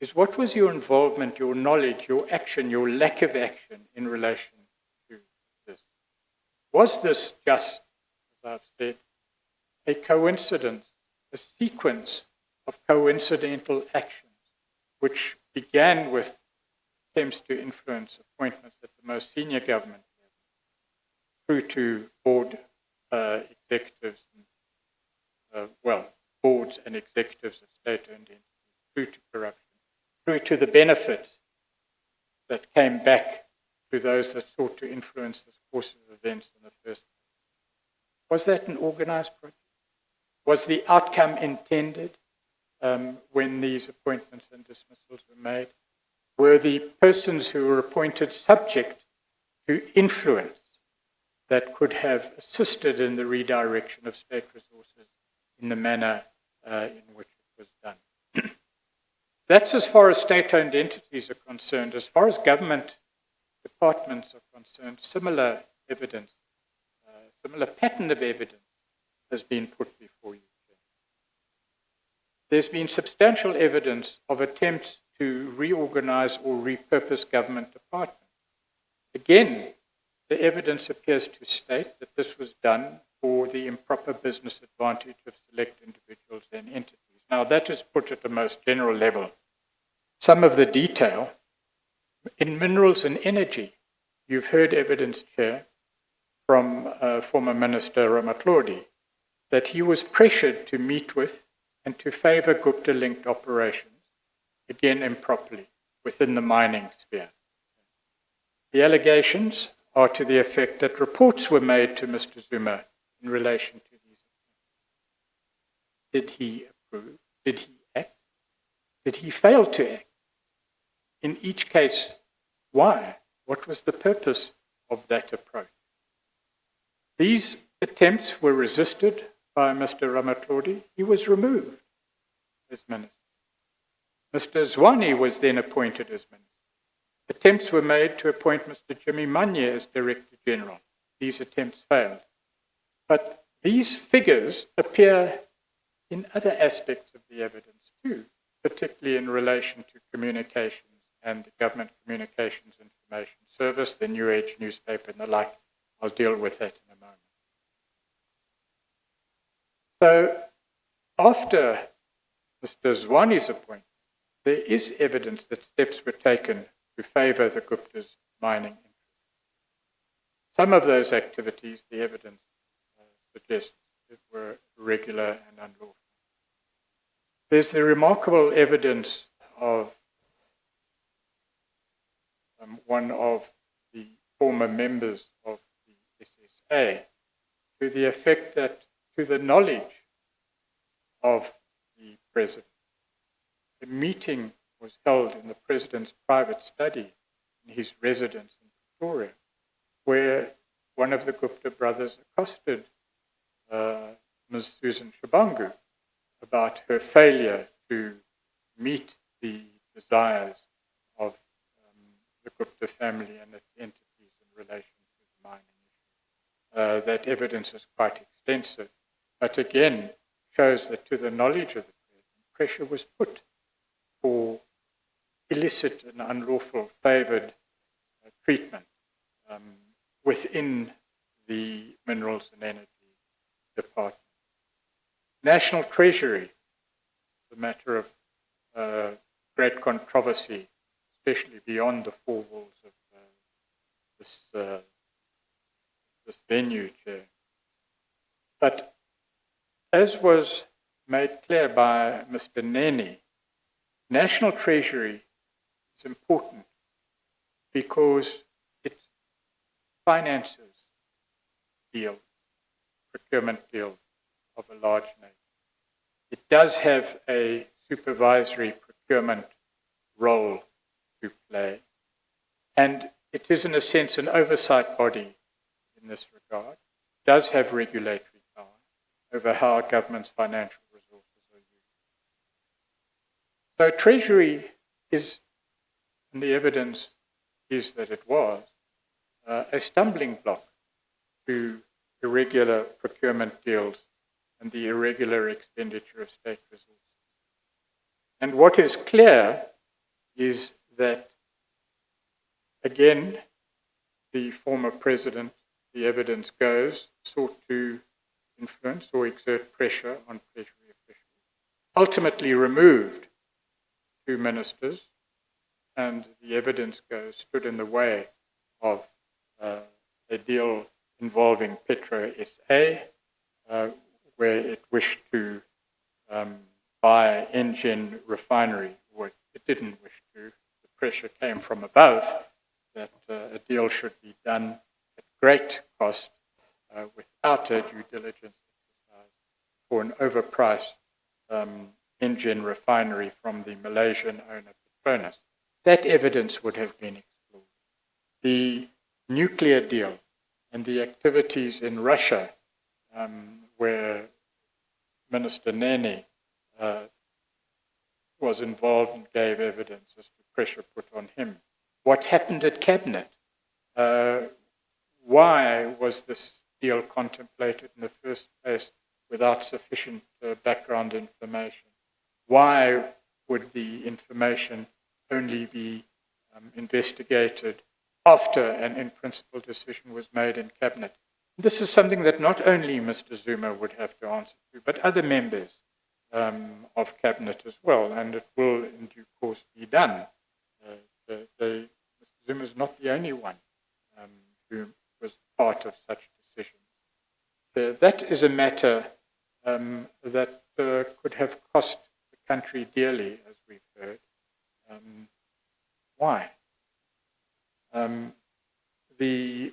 is what was your involvement, your knowledge, your action, your lack of action in relation to this? Was this just, as I've said, a coincidence, a sequence of coincidental actions which began with attempts to influence appointments at the most senior government level, through to board executives, boards and executives of state-owned entities, through to corruption, through to the benefits that came back to those that sought to influence this course of events in the first place? Was that an organized project? Was the outcome intended when these appointments and dismissals were made? Were the persons who were appointed subject to influence that could have assisted in the redirection of state resources in the manner in which it was done? That's as far as state-owned entities are concerned. As far as government departments are concerned, similar evidence, similar pattern of evidence has been put before you. There's been substantial evidence of attempts to reorganize or repurpose government departments. Again, the evidence appears to state that this was done for the improper business advantage of select individuals and entities. Now, that is put at the most general level. Some of the detail, in minerals and energy, you've heard evidence, Chair, from former Minister Ramatlodi, that he was pressured to meet with and to favor Gupta-linked operations, again improperly, within the mining sphere. The allegations are to the effect that reports were made to Mr. Zuma in relation to these actions. Did he approve? Did he act? Did he fail to act? In each case, why? What was the purpose of that approach? These attempts were resisted by Mr. Ramatlodi. He was removed as minister. Mr. Zwane was then appointed as minister. Attempts were made to appoint Mr. Jimmy Manye as Director General. These attempts failed. But these figures appear in other aspects of the evidence too, particularly in relation to communications and the Government Communications Information Service, the New Age newspaper and the like. I'll deal with that in a moment. So after Mr. Zwane's appointment, there is evidence that steps were taken to favor the Gupta's mining interests. Some of those activities, the evidence suggests, were irregular and unlawful. There's the remarkable evidence of one of the former members of the SSA to the effect that, to the knowledge of the President, a meeting was held in the President's private study in his residence in Pretoria, where one of the Gupta brothers accosted Ms. Susan Shabangu about her failure to meet the desires of the Gupta family and its entities in relation to the mining issue. That evidence is quite extensive, but again shows that to the knowledge of the President, pressure was put for illicit and unlawful favoured treatment within the Minerals and Energy Department. National Treasury, the matter of great controversy, especially beyond the four walls of this venue, Chair. But as was made clear by Mr. Nene, National Treasury is important because it finances deals, procurement deals of a large nature. It does have a supervisory procurement role to play, and it is in a sense an oversight body in this regard. It does have regulatory power over how government's financial resources are used. So Treasury is, and the evidence is that it was, a stumbling block to irregular procurement deals and the irregular expenditure of state resources. And what is clear is that, again, the former president, the evidence goes, sought to influence or exert pressure on Treasury officials, ultimately removed two ministers, and the evidence goes, stood in the way of a deal involving Petro SA, where it wished to buy Engen refinery, or it didn't wish to. The pressure came from above that a deal should be done at great cost without a due diligence exercise for an overpriced Engen refinery from the Malaysian owner Petronas. That evidence would have been explored. The nuclear deal and the activities in Russia, where Minister Nene was involved and gave evidence as to pressure put on him. What happened at Cabinet? Why was this deal contemplated in the first place without sufficient background information? Why would the information only be investigated after an in-principle decision was made in Cabinet? This is something that not only Mr. Zuma would have to answer to, but other members of Cabinet as well, and it will in due course be done. Mr. Zuma is not the only one who was part of such decisions. That is a matter that could have cost the country dearly, as we've heard. Why? The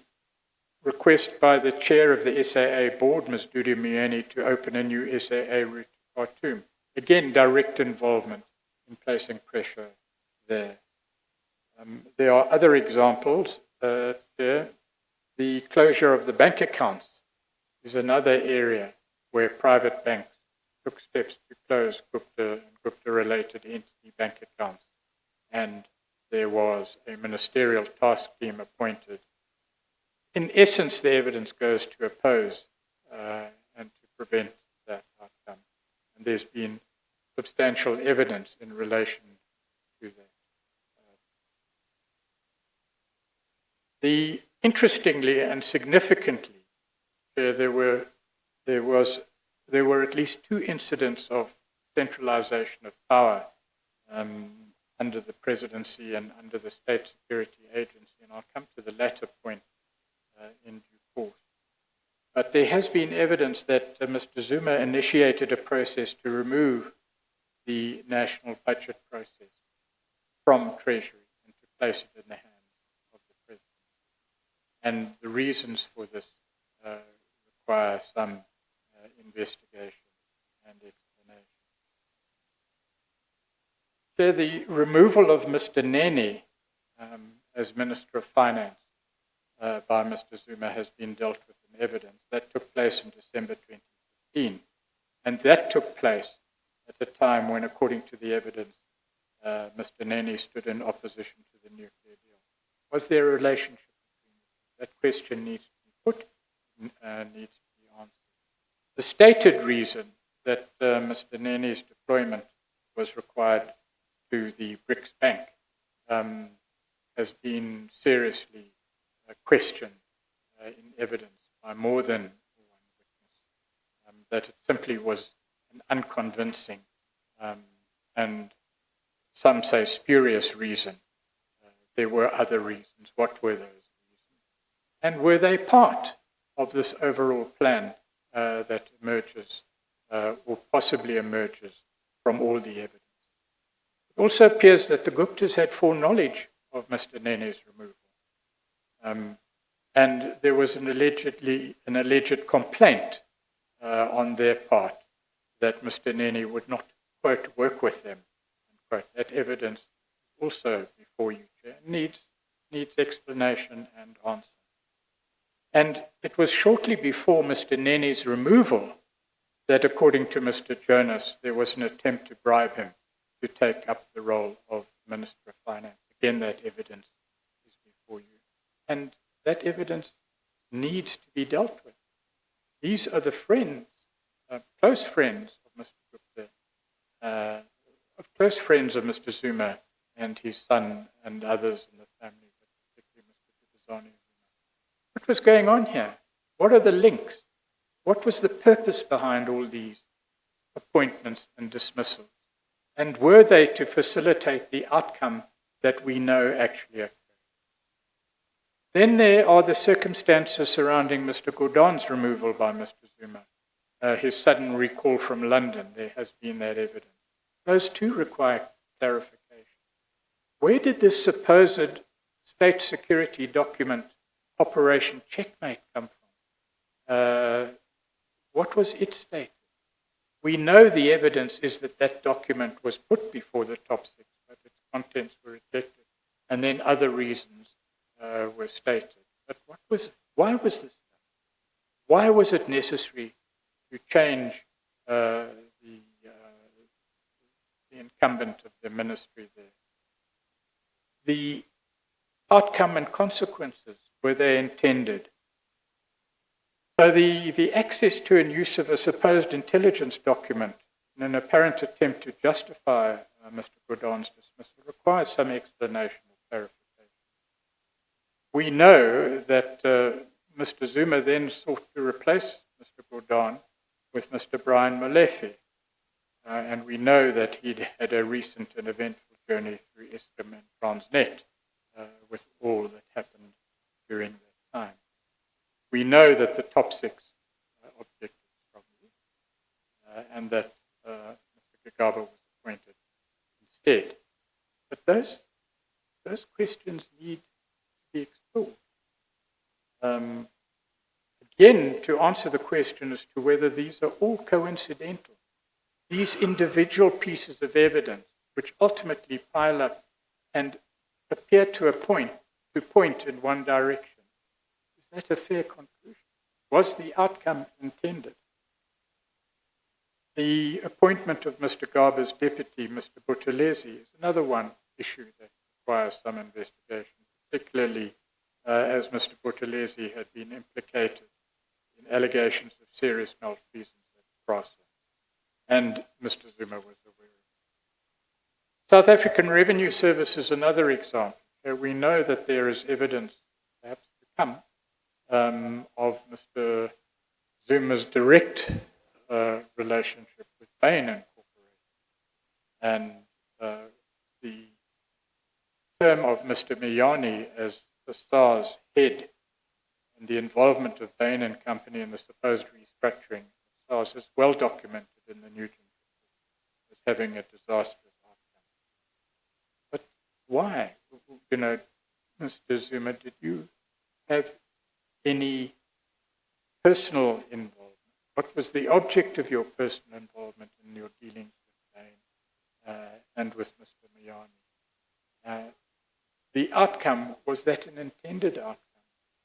request by the chair of the SAA board, Ms. Dudu Mieni, to open a new SAA route to Khartoum. Again, direct involvement in placing pressure there. There are other examples. The closure of the bank accounts is another area where private banks took steps to close Gupta and Gupta-related entity bank accounts. And there was a ministerial task team appointed. In essence, the evidence goes to oppose and to prevent that outcome. And there's been substantial evidence in relation to that. Interestingly and significantly, there were at least two incidents of centralization of power under the presidency and under the State Security Agency, and I'll come to the latter point in due course. But there has been evidence that Mr. Zuma initiated a process to remove the national budget process from Treasury and to place it in the hands of the President. And the reasons for this require some investigation and explanation. So the removal of Mr. Nene as Minister of Finance by Mr. Zuma has been dealt with in evidence. That took place in December 2015. And that took place at a time when, according to the evidence, Mr. Nene stood in opposition to the nuclear deal. Was there a relationship between them? That question needs to be put, needs to be answered. The stated reason that Mr. Nene's deployment was required to the BRICS Bank has been seriously questioned in evidence by more than one witness, that it simply was an unconvincing and some say spurious reason. There were other reasons. What were those reasons? And were they part of this overall plan that emerges or possibly emerges from all the evidence? It also appears that the Guptas had foreknowledge of Mr. Nene's removal. And there was an alleged complaint on their part that Mr. Nene would not, quote, work with them, unquote. That evidence also before you, Chair, needs explanation and answer. And it was shortly before Mr. Nene's removal that, according to Mr. Jonas, there was an attempt to bribe him to take up the role of Minister of Finance. Again, that evidence is before you. And that evidence needs to be dealt with. These are the friends, close friends of Mr. Gupta, close friends of Mr. Zuma and his son and others in the family, but particularly Mr. Zuma. What was going on here? What are the links? What was the purpose behind all these appointments and dismissals? And were they to facilitate the outcome that we know actually occurred? Then there are the circumstances surrounding Mr. Gordon's removal by Mr. Zuma, his sudden recall from London. There has been that evidence. Those too require clarification. Where did this supposed state security document, Operation Checkmate, come from? What was its status? We know the evidence is that that document was put before the top six, but its contents were rejected, and then other reasons were stated. But why was this done? Why was it necessary to change the incumbent of the ministry there? The outcome and consequences, were they intended? So the access to and use of a supposed intelligence document in an apparent attempt to justify Mr. Gordon's dismissal requires some explanation or clarification. We know that Mr. Zuma then sought to replace Mr. Gordon with Mr. Brian Molefe. And we know that he'd had a recent and eventful journey through Eskom and Transnet with all that happened during that time. We know that the top six objected strongly and that Mr. Gigaba was appointed instead. But those questions need to be explored. Again, to answer the question as to whether these are all coincidental, these individual pieces of evidence which ultimately pile up and appear to point in one direction. Is that a fair conclusion? Was the outcome intended? The appointment of Mr. Gaba's deputy, Mr. Buthelezi, is another one issue that requires some investigation, particularly as Mr. Buthelezi had been implicated in allegations of serious malfeasance at PRASA, and Mr. Zuma was aware of it. South African Revenue Service is another example. We know that there is evidence, perhaps to come, of Mr. Zuma's direct relationship with Bain Incorporated. And the term of Mr. Miyani as the SARS head and the involvement of Bain and Company in the supposed restructuring of SARS is well documented in the Nugent report as having a disastrous outcome. But why? You know, Mr. Zuma, did you have any personal involvement? What was the object of your personal involvement in your dealings with Bain and with Mr. Miyani? the outcome, was that an intended outcome?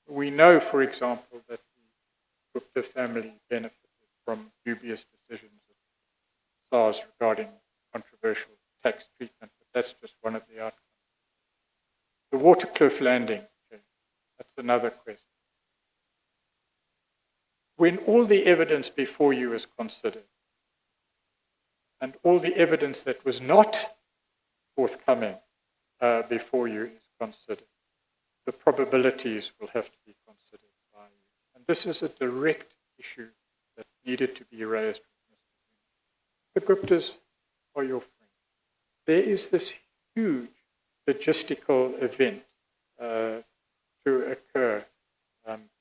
We know, for example, that the Gupta family benefited from dubious decisions of SARS regarding controversial tax treatment, but that's just one of the outcomes. The Waterkloof landing, that's another question. When all the evidence before you is considered, and all the evidence that was not forthcoming before you is considered, the probabilities will have to be considered by you. And this is a direct issue that needed to be raised with Mr. Zuma. The Guptas are your friends. There is this huge logistical event to occur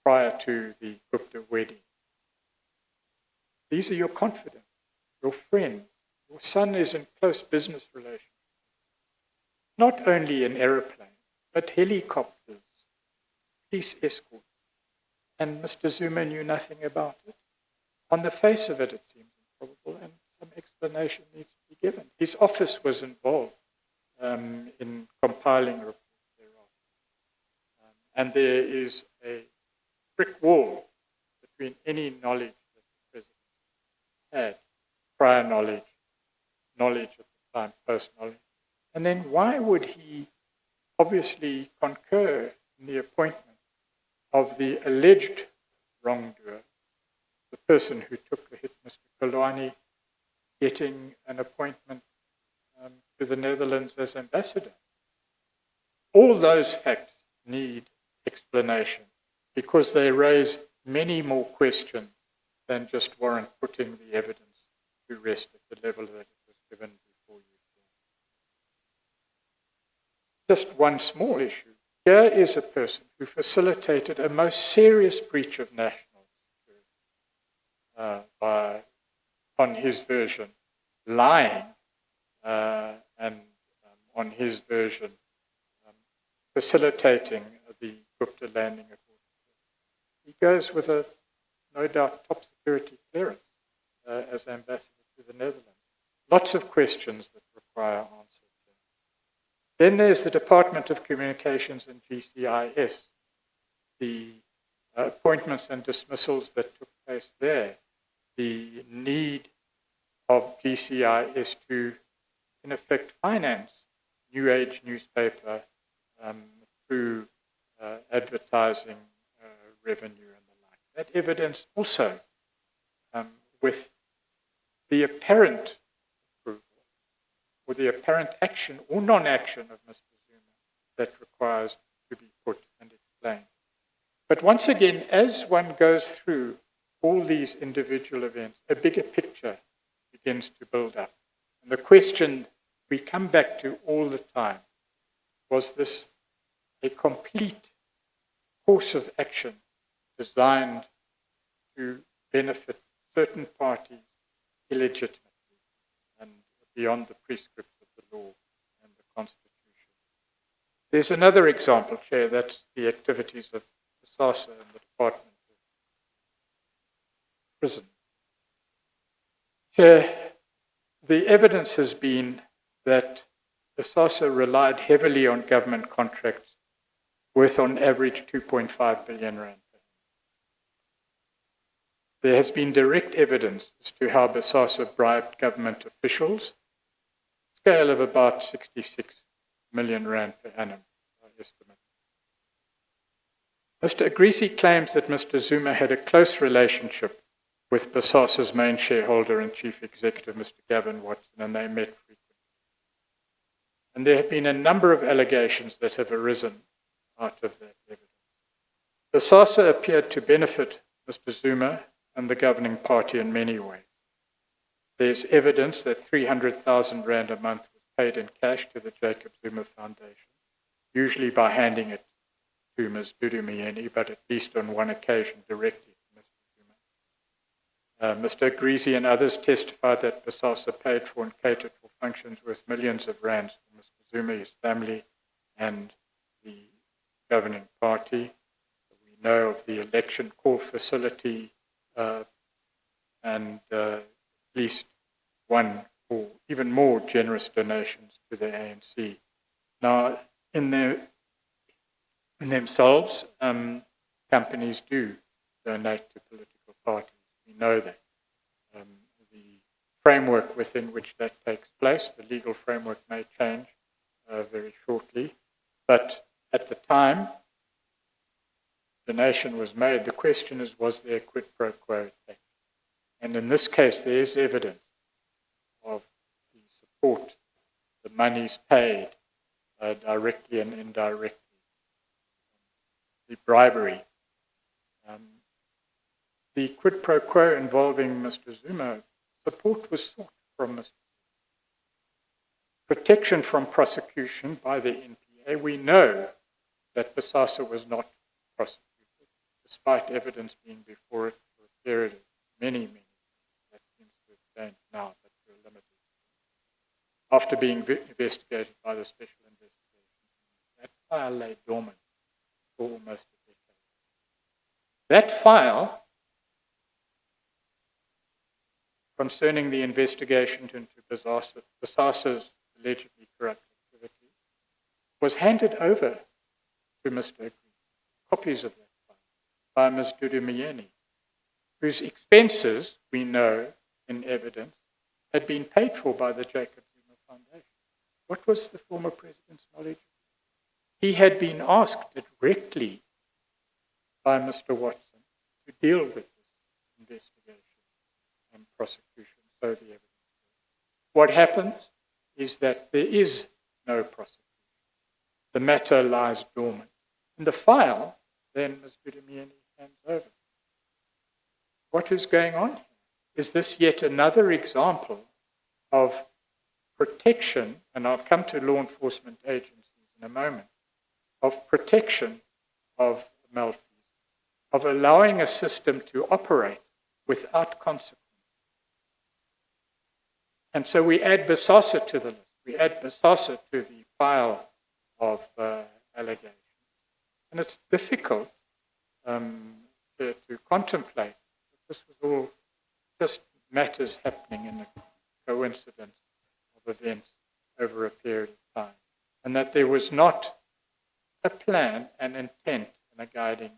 prior to the Gupta wedding. These are your confidants, your friends. Your son is in close business relations. Not only an aeroplane, but helicopters, police escorts. And Mr. Zuma knew nothing about it. On the face of it, it seems improbable, and some explanation needs to be given. His office was involved in compiling reports thereof. And there is a brick wall between any knowledge that the President had, prior knowledge at the time, post-knowledge. And then why would he obviously concur in the appointment of the alleged wrongdoer, the person who took the hit, Mr. Kolwani, getting an appointment to the Netherlands as ambassador? All those facts need explanation because they raise many more questions than just warrant putting the evidence to rest at the level that it was given before you. Just one small issue. Here is a person who facilitated a most serious breach of national security by, on his version, lying, and on his version, facilitating the Gupta landing at Waterkloof. He goes with a, no doubt, top security clearance as ambassador to the Netherlands. Lots of questions that require answers. Then there's the Department of Communications and GCIS, the appointments and dismissals that took place there, the need of GCIS to, in effect, finance New Age newspaper through advertising revenue and the like. That evidence also, with the apparent approval or the apparent action or non-action of Mr. Zuma, that requires to be put and explained. But once again, as one goes through all these individual events, a bigger picture begins to build up. And the question we come back to all the time, was this a complete course of action designed to benefit certain parties illegitimately and beyond the prescripts of the law and the Constitution? There's another example, Chair, that's the activities of the SASA and the Department of Prison. Chair, the evidence has been that the SASA relied heavily on government contracts worth on average 2.5 billion rand. There has been direct evidence as to how the SASA bribed government officials, scale of about 66 million rand per annum, I estimate. Mr. Agrisi claims that Mr. Zuma had a close relationship with BASASA's main shareholder and chief executive, Mr. Gavin Watson, and they met frequently. And there have been a number of allegations that have arisen out of that evidence. BASASA appeared to benefit Mr. Zuma and the governing party in many ways. There's evidence that 300,000 rand a month was paid in cash to the Jacob Zuma Foundation, usually by handing it to Ms. Dudu Myeni, but at least on one occasion directly to Mr. Zuma. Mr. Agrisi and others testified that BASASA paid for and catered for functions worth millions of rands for Mr. Zuma, his family, and the governing party. We know of the election call facility and at least one or even more generous donations to the ANC. Now, in the themselves, companies do donate to political parties. We know that. The framework within which that takes place, the legal framework may change very shortly, but at the time the donation was made, the question is, was there a quid pro quo attached? And in this case, there is evidence of the support, the monies paid directly and indirectly, the bribery. The quid pro quo involving Mr. Zuma, support was sought from Mr. Protection from prosecution by the NPA. We know that Bosasa was not prosecuted, despite evidence being before it for a period of many years. That seems to have changed now, but to a limited extent. After being investigated by the Special Investigation, that file lay dormant for almost a decade. That file, concerning the investigation into Bosasa's allegedly corrupt activity, was handed over to Mr. Agri, copies of that file, by Ms. Dudumiyeni, whose expenses, we know in evidence, had been paid for by the Jacob Zuma Foundation. What was the former president's knowledge? He had been asked directly by Mr. Watson to deal with this investigation and prosecution, so the evidence. What happens is that there is no prosecution. The matter lies dormant. And the file, then, Ms. Dudumiyeni hands over. What is going on here? Is this yet another example of protection, and I'll come to law enforcement agencies in a moment, of protection of malfeasance, of allowing a system to operate without consequence? And so we add Bosasa to the list. We add Bosasa to the file of allegations. And it's difficult to contemplate that this was all just matters happening in a coincidence of events over a period of time. And that there was not a plan, an intent, and a guiding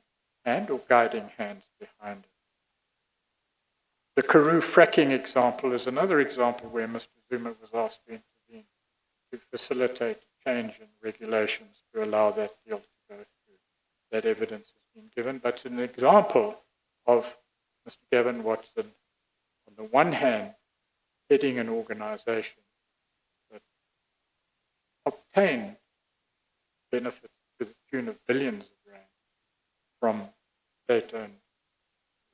hand or guiding hands behind it. The Karoo fracking example is another example where Mr. Zuma was asked to intervene to facilitate change in regulations to allow that deal to go through. That evidence has been given, but it's an example of Mr. Gavin Watson, on the one hand, heading an organization that obtained benefits to the tune of billions of rand from state-owned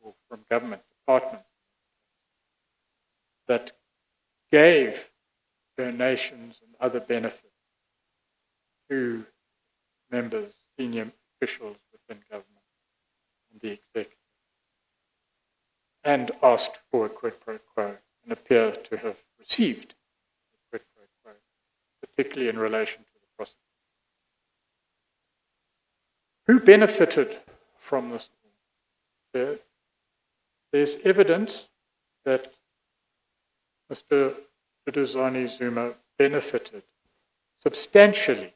or from government departments, that gave donations and other benefits to members, senior officials within government and the executive, and asked for a quid pro quo and appear to have received a quid pro quo, particularly in relation to the prosecution. Who benefited from this? There's evidence that Mr. Duduzane Zuma benefited substantially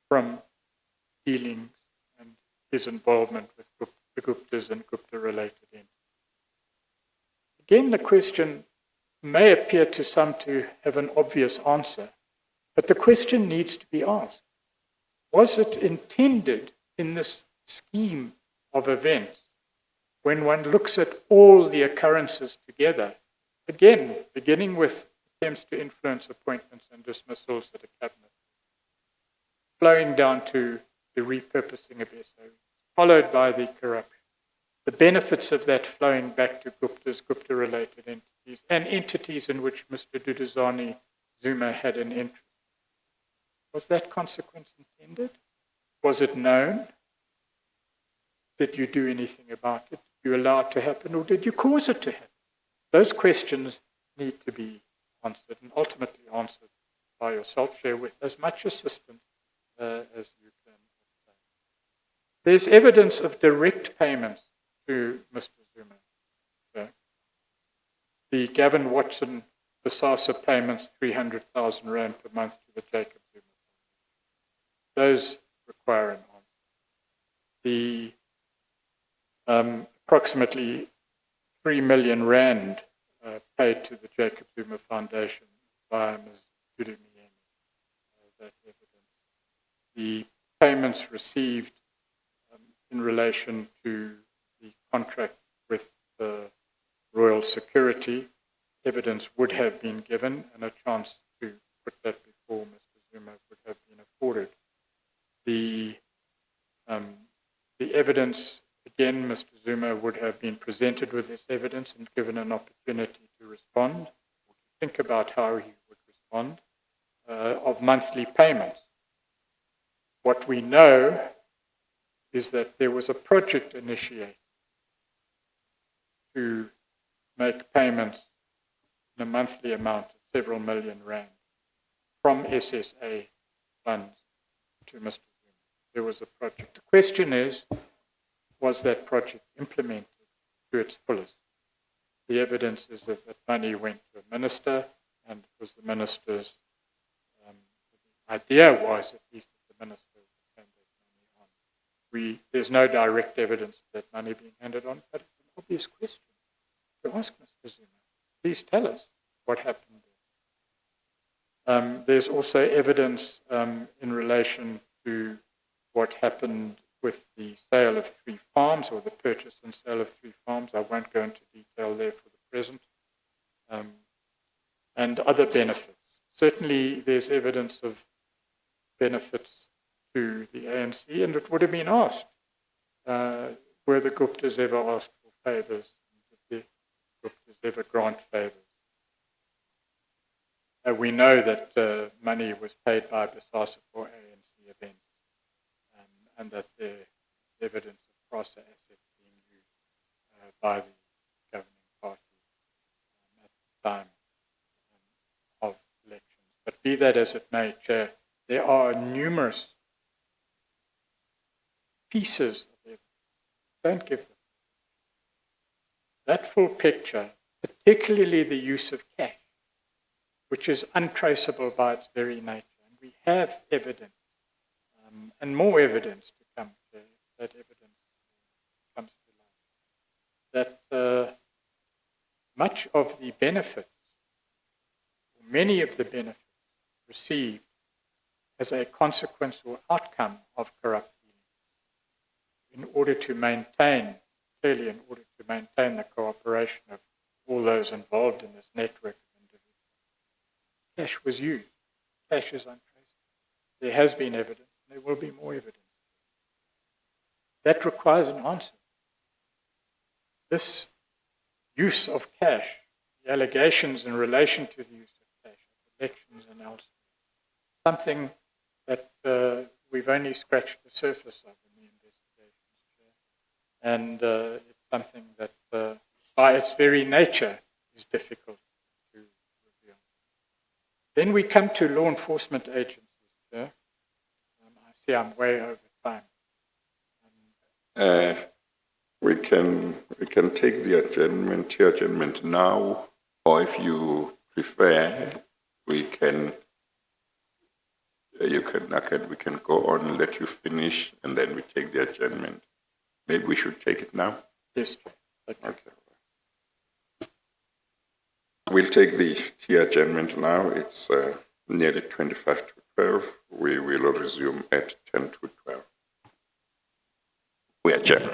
from dealings and his involvement with the Guptas and Gupta-related entities. Again, the question may appear to some to have an obvious answer, but the question needs to be asked. Was it intended in this scheme of events, when one looks at all the occurrences together, again, beginning with attempts to influence appointments and dismissals at a cabinet, flowing down to the repurposing of SOEs, followed by the corruption, the benefits of that flowing back to Gupta-related entities, and entities in which Mr. Duduzane Zuma had an interest. Was that consequence intended? Was it known? Did you do anything about it? Did you allow it to happen, or did you cause it to happen? Those questions need to be answered, and ultimately answered by yourself. Share with as much assistance as you can obtain. There's evidence of direct payments to Mr. Zuma. Okay. The Gavin Watson Bosasa payments, 300,000 rand per month to the Jacob Zuma Foundation. Those require an answer. approximately 3 million rand paid to the Jacob Zuma Foundation via Ms. Udemy, that evidence. The payments received in relation to the contract with the Royal Security, evidence would have been given, and a chance to put that before Mr. Zuma would have been afforded. The evidence, again, Mr. Zuma would have been presented with this evidence and given an opportunity to respond, or to think about how he would respond, of monthly payments. What we know is that there was a project initiated to make payments in a monthly amount of several million rand from SSA funds to Mr. Zuma. There was a project. The question is, was that project implemented to its fullest? The evidence is that that money went to a minister, and it was the minister's, the idea was at least that the minister would hand that money on. There's no direct evidence of that money being handed on, but it's an obvious question to ask Mr. Zuma. Please tell us what happened there. There's also evidence in relation to what happened with the sale of 3 farms, or the purchase and sale of 3 farms. I won't go into detail there for the present. And other benefits. Certainly there's evidence of benefits to the ANC, and it would have been asked, were the Guptas ever asked for favours? Did the Guptas ever grant favours? We know that money was paid by BISASA for ANC events, and that there's evidence of crosser assets being used by the governing party at the time of elections. But be that as it may, Chair, there are numerous pieces of evidence. Don't give them. That full picture, particularly the use of cash, which is untraceable by its very nature. And we have evidence, and more evidence to come, that evidence comes to light, that much of the benefits, or many of the benefits received as a consequence or outcome of corrupt dealing, in order to maintain, clearly in order to maintain the cooperation of all those involved in this network of individuals, cash was used. Cash is untraceable. There has been evidence. There will be more evidence. That requires an answer. This use of cash, the allegations in relation to the use of cash, elections and elsewhere, something that we've only scratched the surface of in the investigations, and it's something that by its very nature is difficult to reveal. Then we come to law enforcement agencies. I see I'm way over time. We can take the adjournment now, or if you prefer, we can go on and let you finish, and then we take the adjournment. Maybe we should take it now. Yes. Okay. We'll take the adjournment now. It's nearly 25 to 12. We will resume at 10 to 12. We adjourn.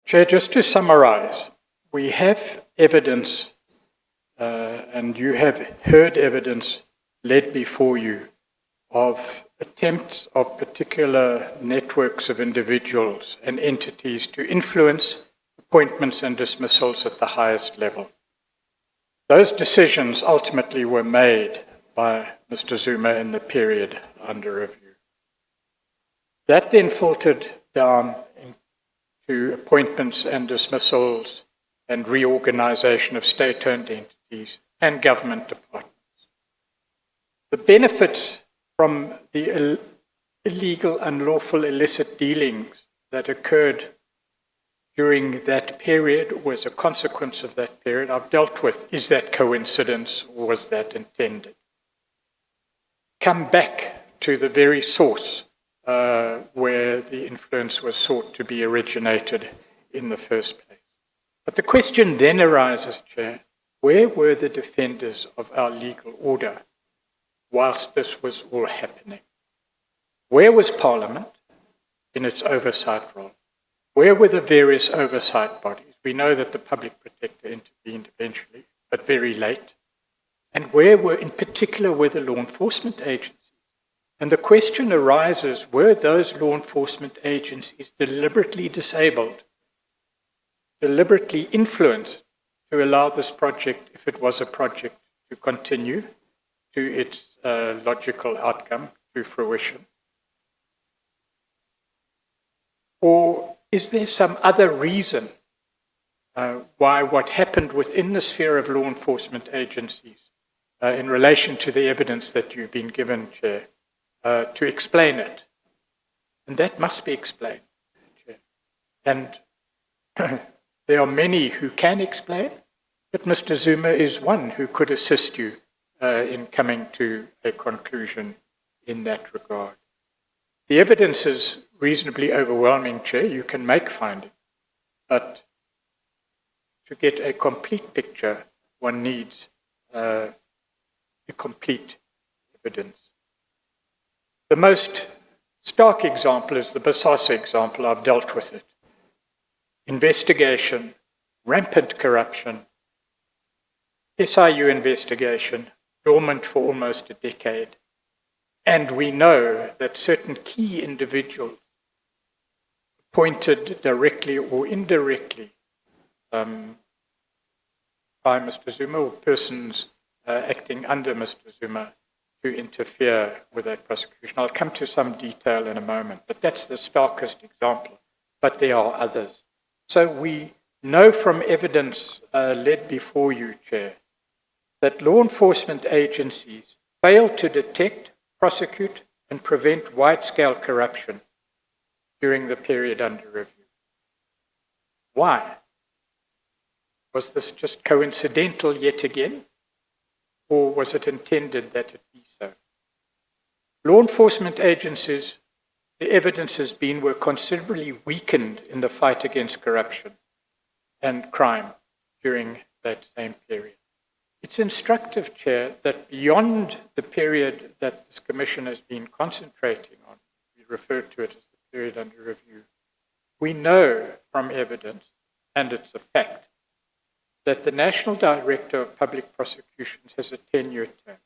Chair, just to summarize, we have evidence, and you have heard evidence led before you of attempts of particular networks of individuals and entities to influence appointments and dismissals at the highest level. Those decisions ultimately were made by Mr. Zuma in the period under review. That then filtered down into appointments and dismissals and reorganization of state-owned entities and government departments. The benefits from the illegal, unlawful, illicit dealings that occurred during that period was a consequence of that period I've dealt with. Is that coincidence or was that intended? Come back to the very source where the influence was sought to be originated in the first place. But the question then arises, Chair, where were the defenders of our legal order whilst this was all happening? Where was Parliament in its oversight role? Where were the various oversight bodies? We know that the Public Protector intervened eventually, but very late. And where were, in particular, were the law enforcement agencies? And the question arises, were those law enforcement agencies deliberately disabled, deliberately influenced to allow this project, if it was a project, to continue to its logical outcome, to fruition? Or is there some other reason why what happened within the sphere of law enforcement agencies in relation to the evidence that you've been given, Chair, to explain it? And that must be explained, Chair. And there are many who can explain, but Mr. Zuma is one who could assist you in coming to a conclusion in that regard. The evidence is reasonably overwhelming, Chair. You can make findings, but to get a complete picture, one needs the complete evidence. The most stark example is the Bosasa example. I've dealt with it. Investigation, rampant corruption, SIU investigation, dormant for almost a decade. And we know that certain key individuals appointed directly or indirectly by Mr. Zuma or persons acting under Mr. Zuma to interfere with that prosecution. I'll come to some detail in a moment, but that's the starkest example. But there are others. So we know from evidence led before you, Chair, that law enforcement agencies fail to detect, prosecute, and prevent wide-scale corruption during the period under review. Why? Was this just coincidental yet again? Or was it intended that it be so? Law enforcement agencies, the evidence has been, were considerably weakened in the fight against corruption and crime during that same period. It's instructive, Chair, that beyond the period that this Commission has been concentrating on, we refer to it as the period under review, we know from evidence, and it's a fact, that the National Director of Public Prosecutions has a 10-year term.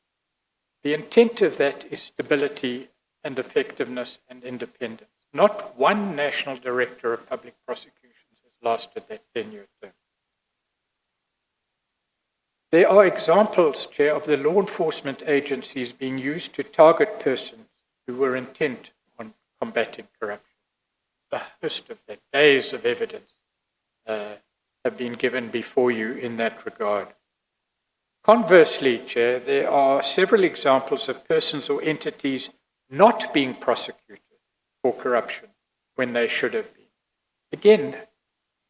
The intent of that is stability and effectiveness and independence. Not one National Director of Public Prosecutions has lasted that 10-year term. There are examples, Chair, of the law enforcement agencies being used to target persons who were intent on combating corruption. The host of that, days of evidence have been given before you in that regard. Conversely, Chair, there are several examples of persons or entities not being prosecuted for corruption when they should have been. Again,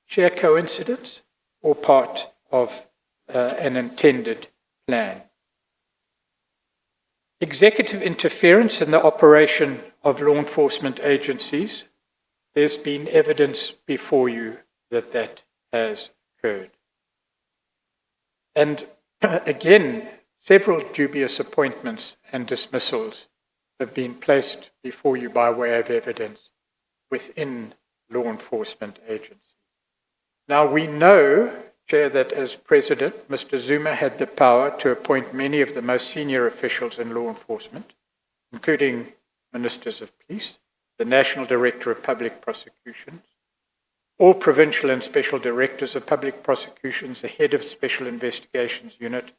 sheer coincidence or part of an intended plan. Executive interference in the operation of law enforcement agencies, there's been evidence before you that that has occurred. And again, several dubious appointments and dismissals have been placed before you by way of evidence within law enforcement agencies. Now, we know, Chair, that as President, Mr. Zuma had the power to appoint many of the most senior officials in law enforcement, including ministers of police, the National Director of Public Prosecutions, all provincial and special directors of public prosecutions, the head of Special Investigations Unit,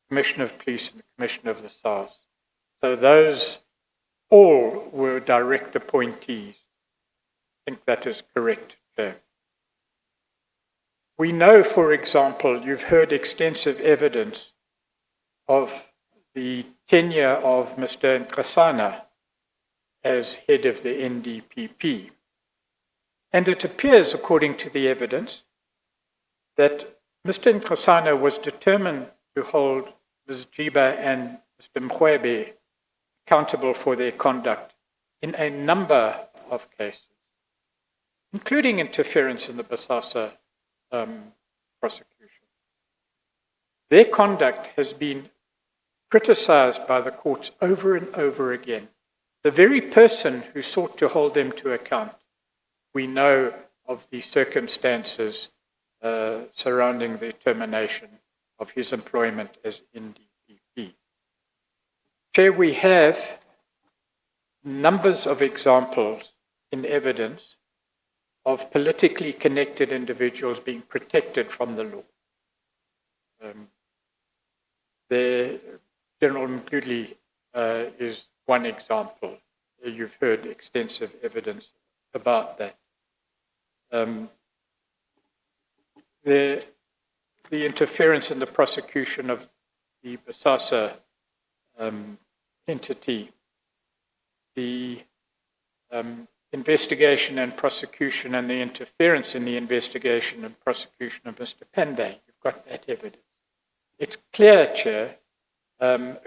Commissioner of Police, and the Commissioner of the SARS. So those all were direct appointees. I think that is correct, Chair. We know, for example, you've heard extensive evidence of the tenure of Mr. Nkosana as head of the NDPP. And it appears, according to the evidence, that Mr. Nkosana was determined to hold Ms. Jiba and Mr. Mkhwebe accountable for their conduct in a number of cases, including interference in the Bosasa prosecution. Their conduct has been criticized by the courts over and over again. The very person who sought to hold them to account, we know of the circumstances surrounding the termination of his employment as NDPP. Chair, we have numbers of examples in evidence of politically connected individuals being protected from the law. General Mkhululi is one example. You've heard extensive evidence about that. The interference in the prosecution of the Bosasa entity, the investigation and prosecution and the interference in the investigation and prosecution of Mr. Pandey. You've got that evidence. It's clear, Chair,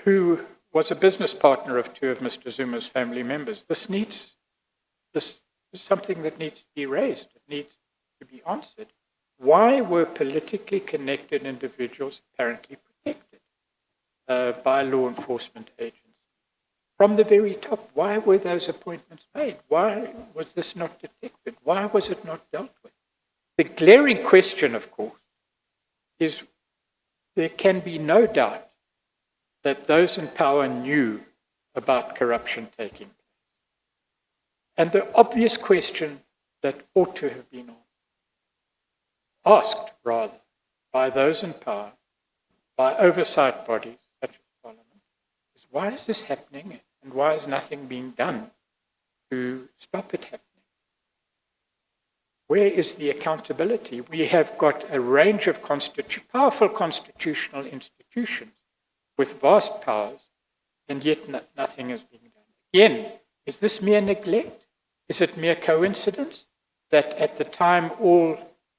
who was a business partner of two of Mr. Zuma's family members. This is something that needs to be raised. It needs to be answered. Why were politically connected individuals apparently protected by law enforcement agencies? From the very top, why were those appointments made? Why was this not detected? Why was it not dealt with? The glaring question, of course, is there can be no doubt that those in power knew about corruption taking place. And the obvious question that ought to have been asked, rather, by those in power, by oversight bodies such as Parliament, is why is this happening and why is nothing being done to stop it happening? Where is the accountability? We have got a range of powerful constitutional institutions with vast powers, and yet nothing is being done. Again, is this mere neglect? Is it mere coincidence that at the time all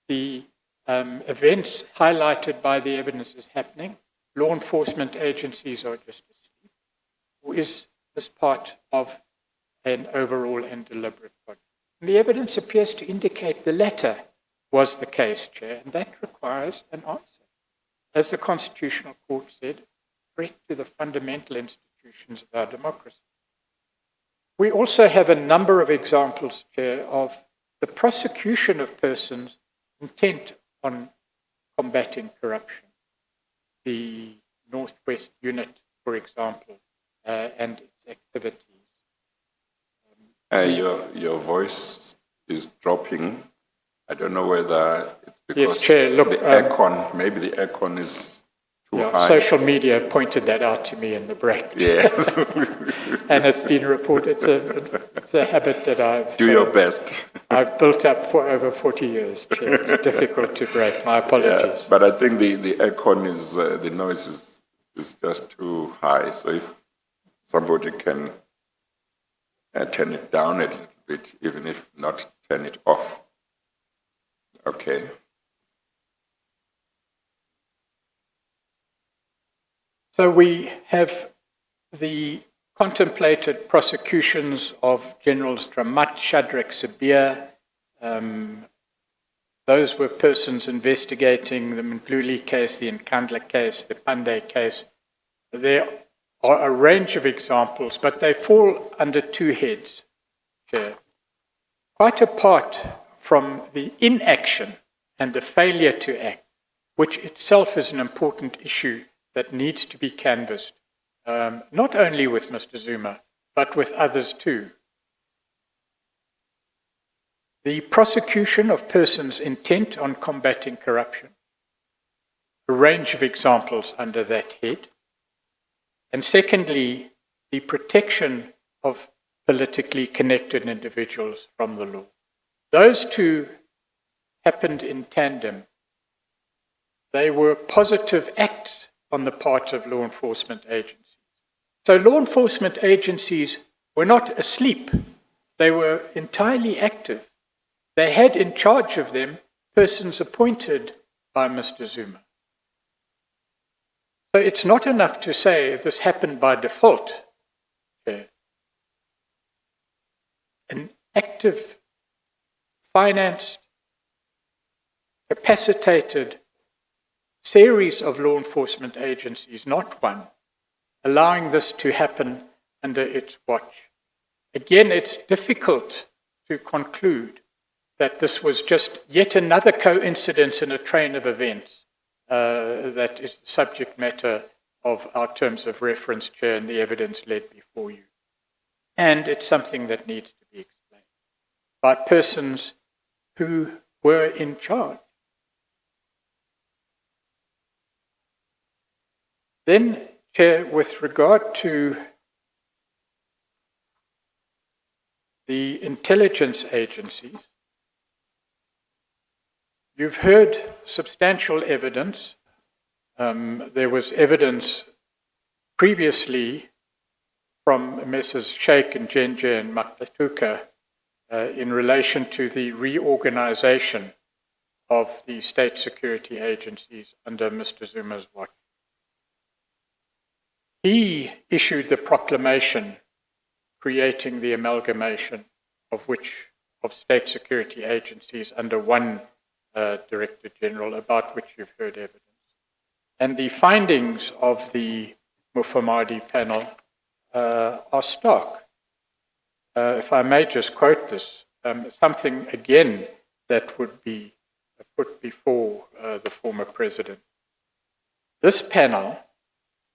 the events highlighted by the evidence is happening, law enforcement agencies are just asleep? Or is this part of an overall and deliberate project? And the evidence appears to indicate the latter was the case, Chair, and that requires an answer. As the Constitutional Court said, threat to the fundamental institutions of our democracy. We also have a number of examples, Chair, of the prosecution of persons intent on combating corruption. The Northwest Unit, for example, and its activities. Your voice is dropping. I don't know whether it's because yes, Chair, look, the aircon, maybe the aircon is too high. Social media pointed that out to me in the break. Yes. And it's been reported. It's a habit that I've... Do your best. I've built up for over 40 years, Chair. It's difficult to break. My apologies. Yeah, but I think the aircon is, the noise is just too high. So if somebody can turn it down a little bit, even if not turn it off. Okay. So we have the contemplated prosecutions of Generals Dramat, Shadrack Sabir. Those were persons investigating the Mkhululi case, the Nkandla case, the Pandey case. There are a range of examples, but they fall under two heads, Chair. Quite apart from the inaction and the failure to act, which itself is an important issue that needs to be canvassed, not only with Mr. Zuma, but with others too. The prosecution of persons intent on combating corruption, a range of examples under that head. And secondly, the protection of politically connected individuals from the law. Those two happened in tandem. They were positive acts on the part of law enforcement agencies. So law enforcement agencies were not asleep. They were entirely active. They had in charge of them persons appointed by Mr. Zuma. So it's not enough to say this happened by default. An active, financed, capacitated series of law enforcement agencies, not one, allowing this to happen under its watch. Again, it's difficult to conclude that this was just yet another coincidence in a train of events that is the subject matter of our terms of reference, Chair, and the evidence laid before you. And it's something that needs to be explained by persons who were in charge. Then, Chair, with regard to the intelligence agencies, you've heard substantial evidence. There was evidence previously from Messrs. Sheikh and Jenje and Maktatuka in relation to the reorganization of the state security agencies under Mr. Zuma's watch. He issued the proclamation creating the amalgamation of state security agencies under one Director General, about which you've heard evidence. And the findings of the Mufamadi panel are stark. If I may just quote this, something again that would be put before the former president. This panel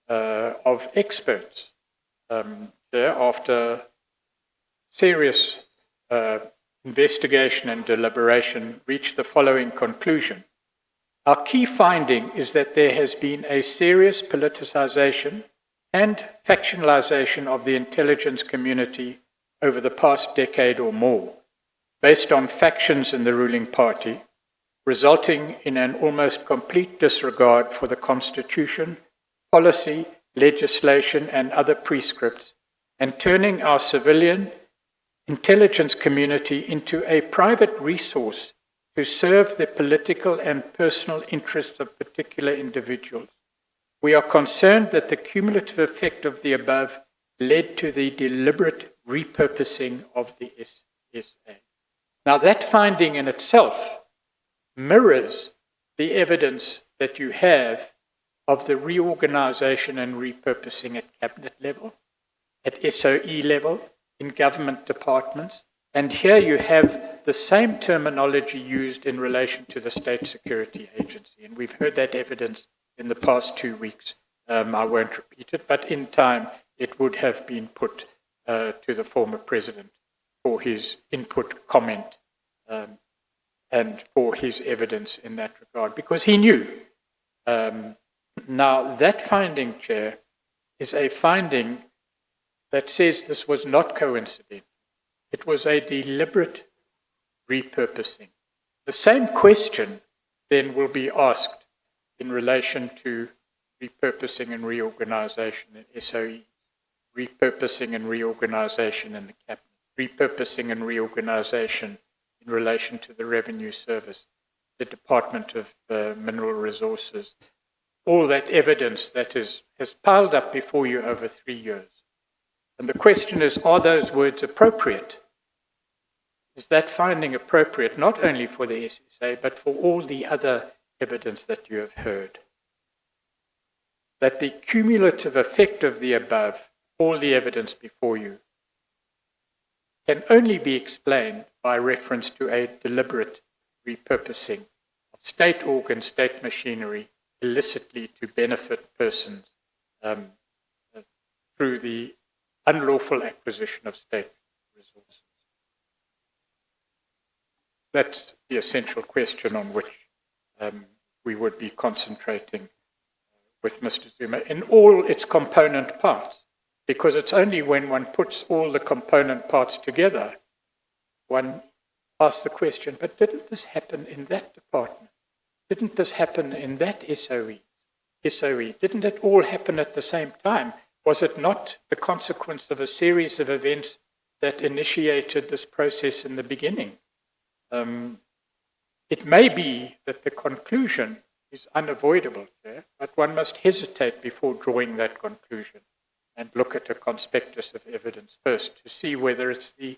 of experts, after serious investigation and deliberation, reached the following conclusion. Our key finding is that there has been a serious politicization and factionalization of the intelligence community over the past decade or more, based on factions in the ruling party, resulting in an almost complete disregard for the Constitution, policy, legislation, and other prescripts, and turning our civilian intelligence community into a private resource to serve the political and personal interests of particular individuals. We are concerned that the cumulative effect of the above led to the deliberate repurposing of the SA. Now, that finding in itself mirrors the evidence that you have of the reorganization and repurposing at cabinet level, at SOE level, in government departments, and here you have the same terminology used in relation to the State Security Agency, and we've heard that evidence in the past 2 weeks. I won't repeat it, but in time it would have been put to the former president for his input, comment, and for his evidence in that regard, because he knew. Now, that finding, Chair, is a finding that says this was not coincidental. It was a deliberate repurposing. The same question then will be asked in relation to repurposing and reorganization in SOE, repurposing and reorganization in the cabinet, repurposing and reorganization in relation to the Revenue Service, the Department of Mineral Resources, all that evidence that has piled up before you over 3 years. And the question is, are those words appropriate? Is that finding appropriate not only for the SSA, but for all the other evidence that you have heard? That the cumulative effect of the above, all the evidence before you, can only be explained by reference to a deliberate repurposing of state organs, state machinery, illicitly to benefit persons through the unlawful acquisition of state resources. That's the essential question on which we would be concentrating with Mr. Zuma in all its component parts, because it's only when one puts all the component parts together, one asks the question, but didn't this happen in that department? Didn't this happen in that SOE? Didn't it all happen at the same time? Was it not the consequence of a series of events that initiated this process in the beginning? It may be that the conclusion is unavoidable there, but one must hesitate before drawing that conclusion and look at a conspectus of evidence first to see whether it's the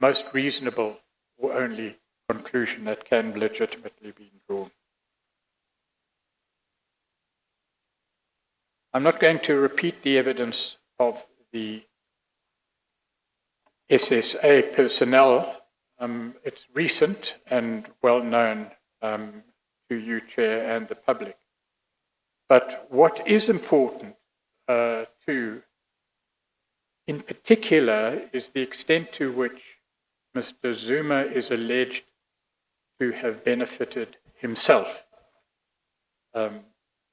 most reasonable or only conclusion that can legitimately be drawn. I'm not going to repeat the evidence of the SSA personnel. It's recent and well known to you, Chair, and the public. But what is important too, in particular, is the extent to which Mr. Zuma is alleged to have benefited himself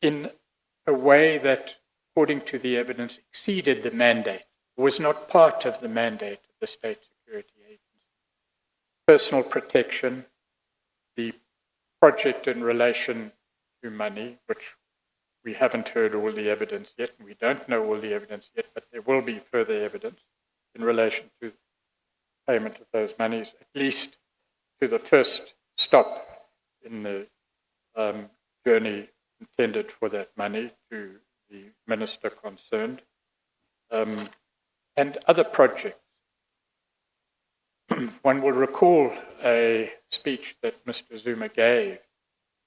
in a way that, according to the evidence, exceeded the mandate, was not part of the mandate of the State Security Agency. Personal protection, the project in relation to money, which we haven't heard all the evidence yet, and we don't know all the evidence yet, but there will be further evidence in relation to payment of those monies, at least to the first stop in the journey intended for that money to the minister concerned, and other projects. One will recall a speech that Mr. Zuma gave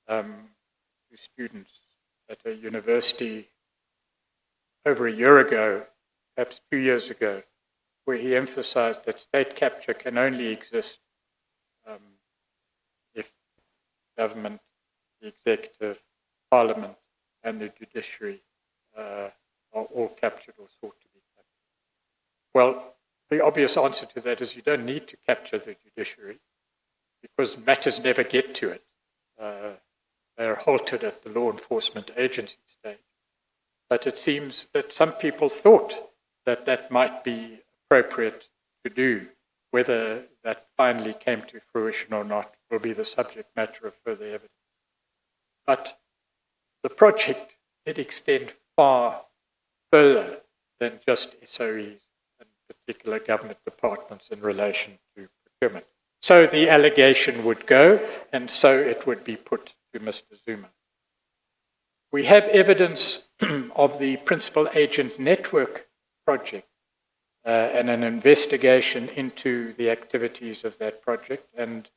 to students at a university over a year ago, perhaps 2 years ago, where he emphasized that state capture can only exist if government, the executive, Parliament, and the judiciary are all captured or sought to be captured. Well, the obvious answer to that is you don't need to capture the judiciary because matters never get to it. They are halted at the law enforcement agency stage. But it seems that some people thought that that might be appropriate to do. Whether that finally came to fruition or not will be the subject matter of further evidence. But the project did extend far further than just SOEs and particular government departments in relation to procurement. So the allegation would go, and so it would be put to Mr. Zuma. We have evidence of the principal agent network project and an investigation into the activities of that project and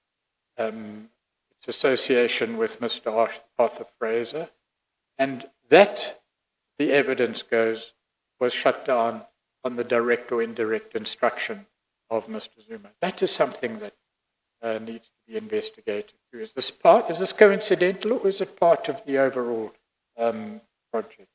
its association with Mr. Arthur Fraser. And that, the evidence goes, was shut down on the direct or indirect instruction of Mr. Zuma. That is something that needs to be investigated too. Is this coincidental, or is it part of the overall project?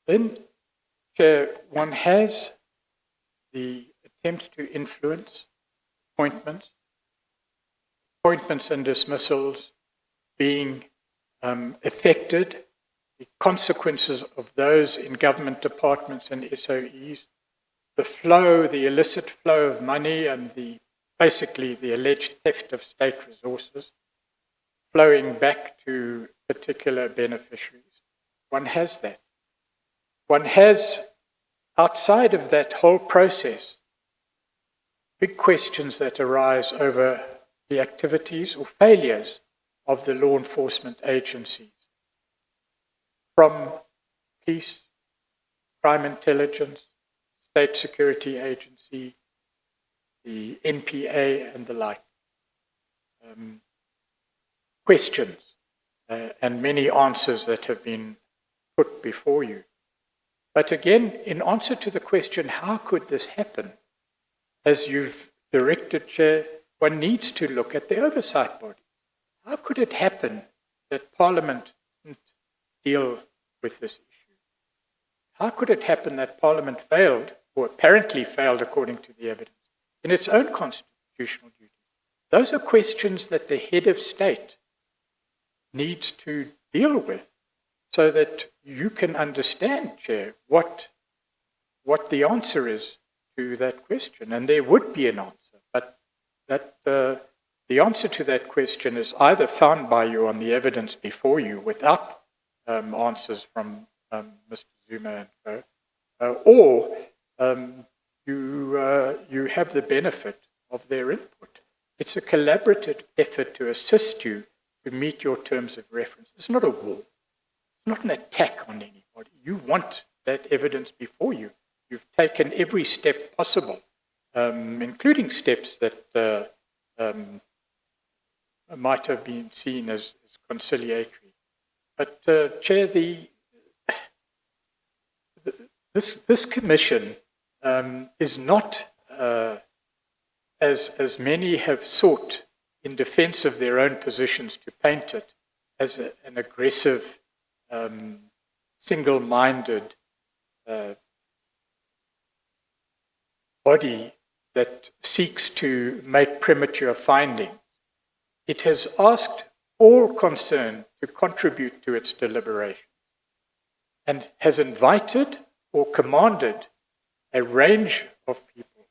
Then, Chair, one has the attempts to influence appointments and dismissals being affected, the consequences of those in government departments and SOEs, the flow, the illicit flow of money and basically the alleged theft of state resources flowing back to particular beneficiaries. One has that. One has, outside of that whole process, big questions that arise over the activities or failures of the law enforcement agencies, from police, crime intelligence, state security agency, the NPA and the like. Questions and many answers that have been put before you. But again, in answer to the question, how could this happen? As you've directed, Chair, one needs to look at the oversight body. How could it happen that Parliament didn't deal with this issue? How could it happen that Parliament failed, or apparently failed according to the evidence, in its own constitutional duty? Those are questions that the head of state needs to deal with so that you can understand, Chair, what the answer is to that question. And there would be an answer, but that the answer to that question is either found by you on the evidence before you without answers from Mr. Zuma and co, or you have the benefit of their input. It's a collaborative effort to assist you to meet your terms of reference. It's not a war. It's not an attack on anybody. You want that evidence before you. You've taken every step possible, including steps that might have been seen as conciliatory. But, Chair, this commission is not, as many have sought in defense of their own positions to paint it, as an aggressive, single-minded body that seeks to make premature findings. It has asked all concerned to contribute to its deliberations and has invited or commanded a range of people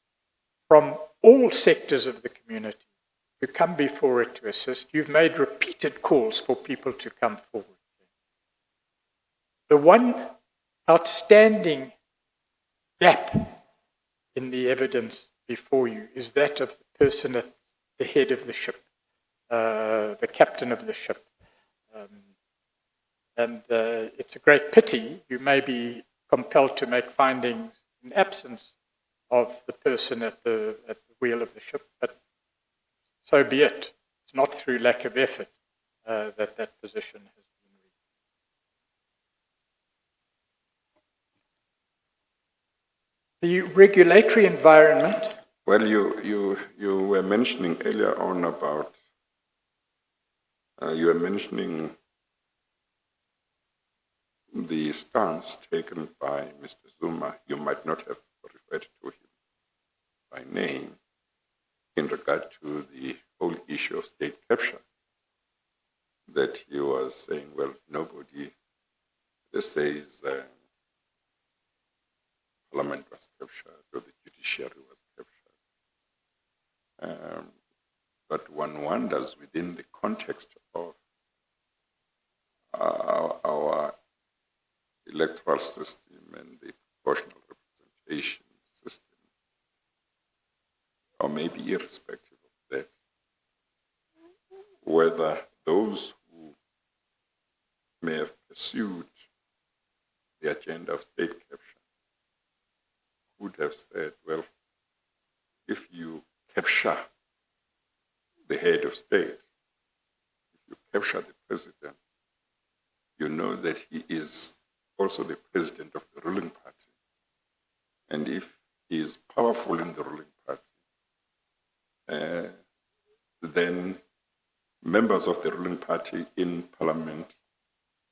from all sectors of the community to come before it to assist. You've made repeated calls for people to come forward. The one outstanding gap in the evidence before you is that of the person at the head of the ship, the captain of the ship. And it's a great pity you may be compelled to make findings in absence of the person at the wheel of the ship, but so be it. It's not through lack of effort that position has been reached. The regulatory environment. Well, you were mentioning earlier on about, you were mentioning the stance taken by Mr. Zuma. You might not have referred to him by name in regard to the whole issue of state capture, that he was saying, well, nobody says Parliament was captured or the judiciary was captured. But one wonders within the context of our electoral system and the proportional representation system, or maybe irrespective of that, whether those who may have pursued the agenda of state capture would have said, well, if you capture the head of state, if you capture the president, you know that he is also the president of the ruling party. And if he is powerful in the ruling party, then members of the ruling party in parliament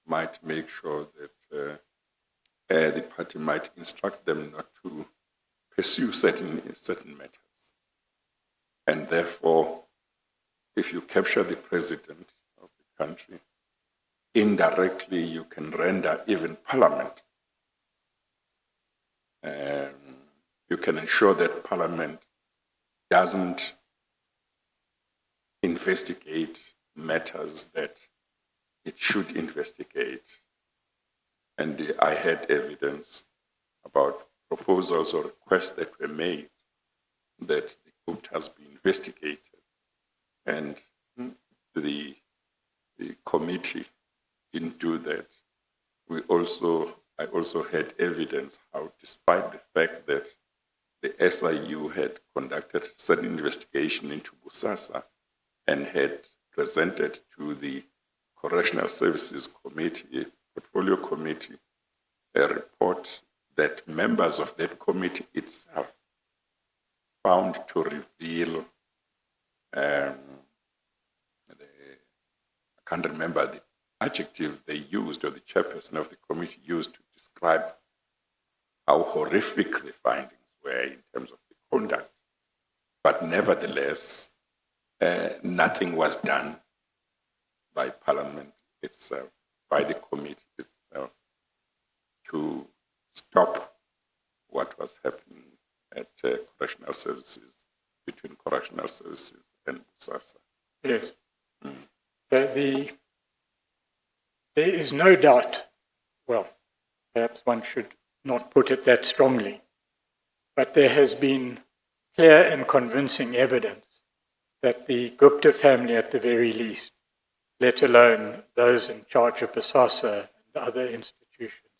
might make sure that the party might instruct them not to pursue certain matters. And therefore, if you capture the president of the country, indirectly you can render even parliament. You can ensure that parliament doesn't investigate matters that it should investigate. And I had evidence about proposals or requests that were made that the court has been investigated. And the committee didn't do that. I also had evidence how, despite the fact that the SIU had conducted certain investigation into Bosasa and had presented to the Correctional Services Committee, Portfolio Committee, a report that members of that committee itself found to reveal, I can't remember the adjective they used, or the chairperson of the committee used to describe how horrific the findings were in terms of the conduct. But nevertheless, nothing was done by Parliament itself, by the committee itself, to stop what was happening at correctional services, between correctional services and BUSASA. Yes. There is no doubt, well, perhaps one should not put it that strongly, but there has been clear and convincing evidence that the Gupta family, at the very least, let alone those in charge of BUSASA and other institutions,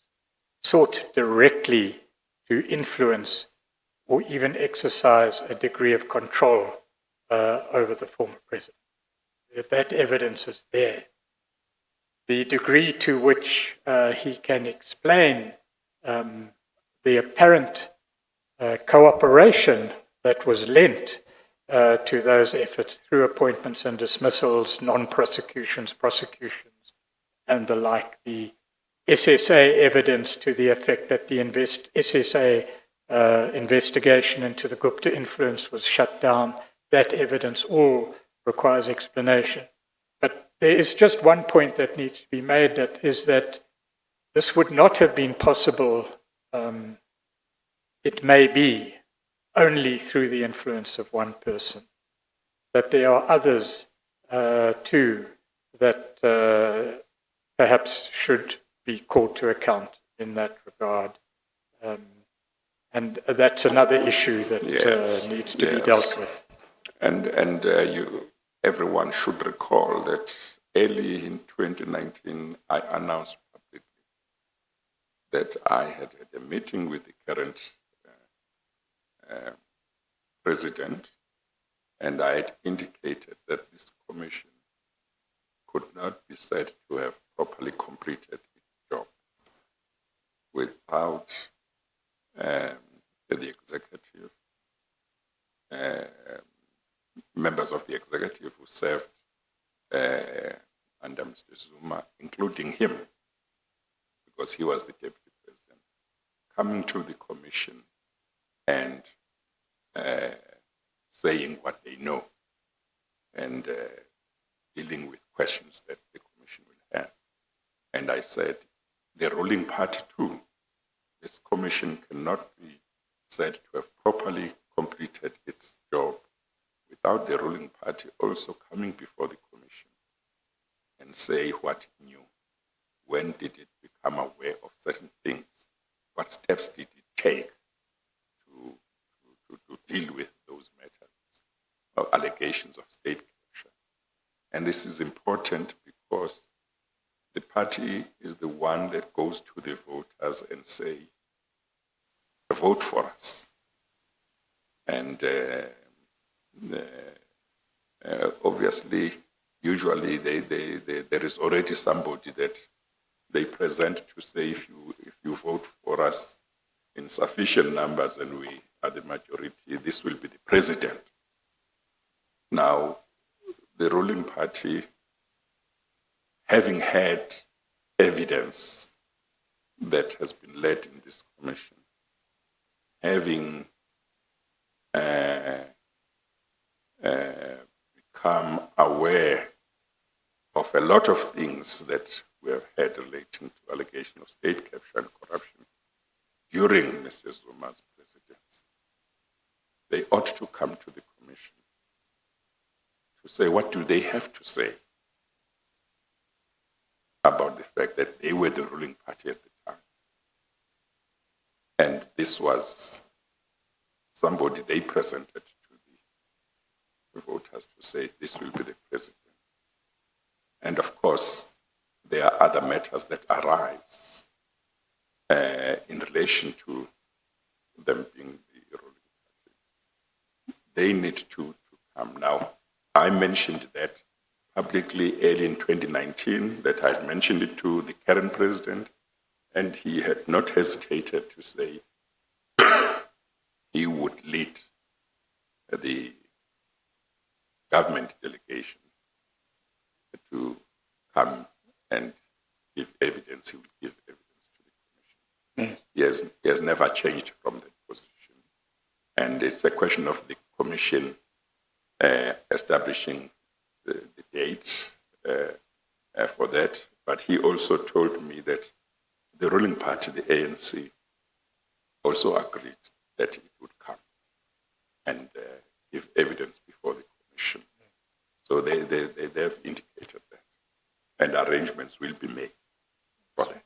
sought directly to influence or even exercise a degree of control over the former president. That evidence is there. The degree to which he can explain the apparent cooperation that was lent to those efforts through appointments and dismissals, non-prosecutions, prosecutions, and the like. The SSA evidence to the effect that the SSA investigation into the Gupta influence was shut down, that evidence all requires explanation. But there is just one point that needs to be made, that is that this would not have been possible, it may be, only through the influence of one person. That there are others too that perhaps should be called to account in that regard. And that's another issue that needs to be dealt with. And everyone should recall that early in 2019, I announced publicly that I had had a meeting with the current president, and I had indicated that this commission could not be said to have properly completed its job without the executive, members of the executive who served under Mr. Zuma, including him, because he was the deputy president, coming to the commission and saying what they know and dealing with questions that the commission will have. And I said, the ruling party too, this commission cannot be said to have properly completed its job without the ruling party also coming before the commission and say what it knew. When did it become aware of certain things? What steps did it take to deal with those matters of allegations of state capture? And this is important because the party is the one that goes to the voters and say, vote for us. And obviously, usually there is already somebody that they present to say, if you vote for us in sufficient numbers and we are the majority, this will be the president. Now, the ruling party, having had evidence that has been led in this commission, having become aware of a lot of things that we have had relating to allegation of state capture and corruption during Mr. Zuma's presidency, they ought to come to the commission to say, what do they have to say about the fact that they were the ruling party at the time? And this was somebody they presented to the voters to say, this will be the president. And of course, there are other matters that arise in relation to them being the ruling party. They need to come. Now, I mentioned that publicly early in 2019 that I had mentioned it to the current president, and he had not hesitated to say he would lead the government delegation to come and give evidence. He will give evidence to the Commission. Yes. He has never changed from that position. And it's a question of the Commission establishing the dates for that. But he also told me that the ruling party, the ANC, also agreed that it would come and give evidence before the Commission. So they have indicated that. And arrangements will be made for that.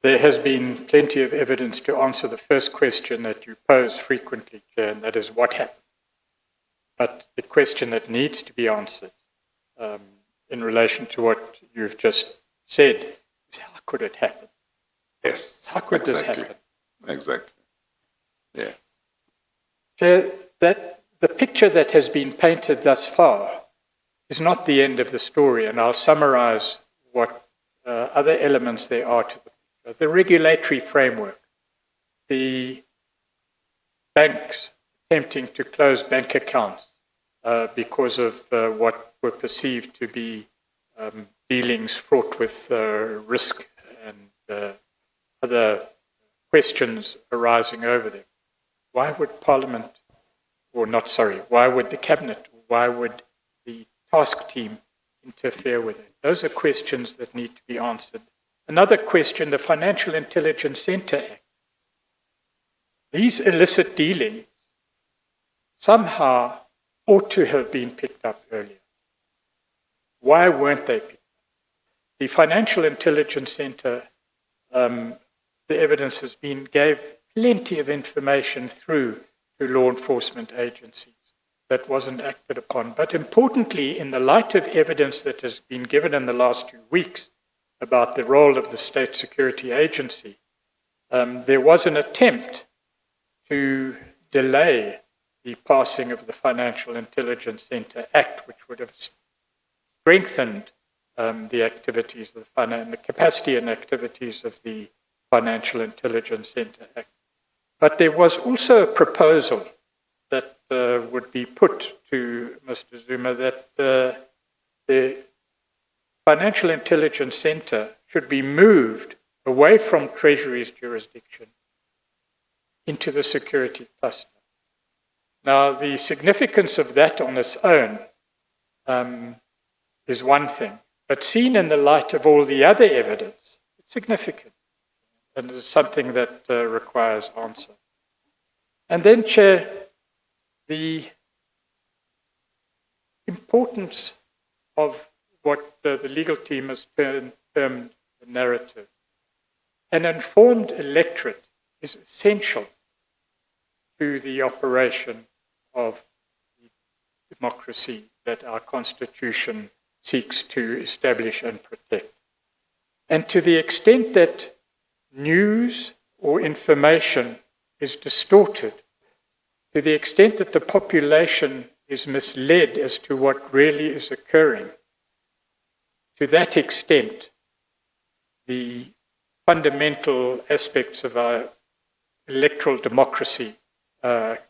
There has been plenty of evidence to answer the first question that you pose frequently, Chair, and that is what happened. But the question that needs to be answered in relation to what you've just said is how could it happen? Yes. How could this happen? Exactly. Yes. Chair, the picture that has been painted thus far is not the end of the story, and I'll summarize what other elements there are to the picture. The regulatory framework, the banks attempting to close bank accounts because of what were perceived to be dealings fraught with risk and other questions arising over them. Why would Parliament, why would the Cabinet, why would the task team interfere with it? Those are questions that need to be answered. Another question, the Financial Intelligence Centre Act. These illicit dealings somehow ought to have been picked up earlier. Why weren't they picked up? The Financial Intelligence Centre, the evidence has been, gave plenty of information through to law enforcement agencies that wasn't acted upon. But importantly, in the light of evidence that has been given in the last 2 weeks about the role of the State Security Agency, there was an attempt to delay the passing of the Financial Intelligence Centre Act, which would have strengthened the activities of the capacity and activities of the Financial Intelligence Centre Act. But there was also a proposal that would be put to Mr. Zuma that the Financial Intelligence Centre should be moved away from Treasury's jurisdiction into the security cluster. Now, the significance of that on its own is one thing, but seen in the light of all the other evidence, it's significant, and it's something that requires answer. And then, Chair, the importance of what the legal team has termed the narrative. An informed electorate is essential to the operation of the democracy that our Constitution seeks to establish and protect. And to the extent that news or information is distorted, to the extent that the population is misled as to what really is occurring, to that extent, the fundamental aspects of our electoral democracy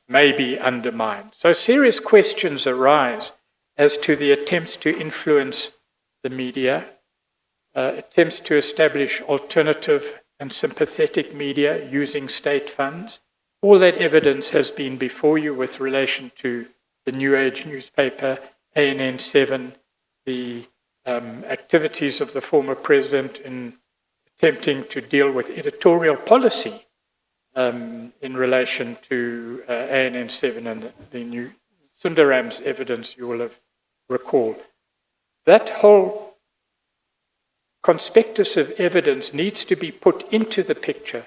may be undermined. So serious questions arise as to the attempts to influence the media, attempts to establish alternative and sympathetic media using state funds. All that evidence has been before you with relation to the New Age newspaper, ANN7, the activities of the former president in attempting to deal with editorial policy in relation to ANN7 and the new Sundaram's evidence you will have recalled. That whole conspectus of evidence needs to be put into the picture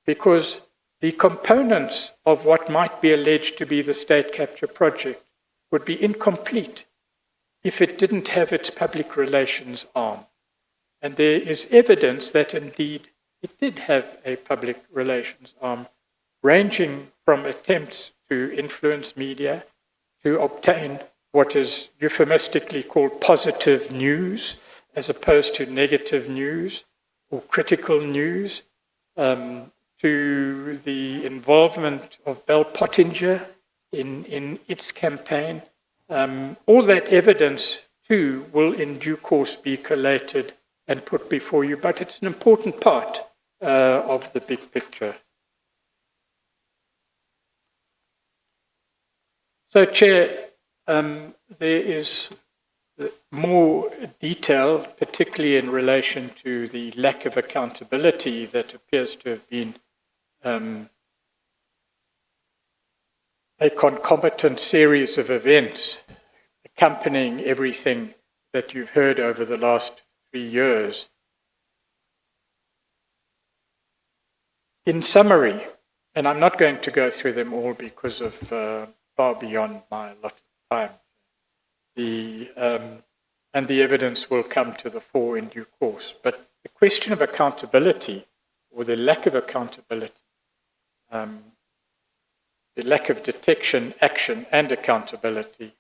because the components of what might be alleged to be the state capture project would be incomplete if it didn't have its public relations arm. And there is evidence that indeed it did have a public relations arm, ranging from attempts to influence media, to obtain what is euphemistically called positive news as opposed to negative news or critical news, to the involvement of Bell Pottinger in its campaign. All that evidence, too, will in due course be collated and put before you, but it's an important part of the big picture. So, Chair, there is more detail, particularly in relation to the lack of accountability that appears to have been a concomitant series of events accompanying everything that you've heard over the last 3 years. In summary, and I'm not going to go through them all because of far beyond my allotted time, and the evidence will come to the fore in due course. But the question of accountability, or the lack of accountability, the lack of detection, action, and accountability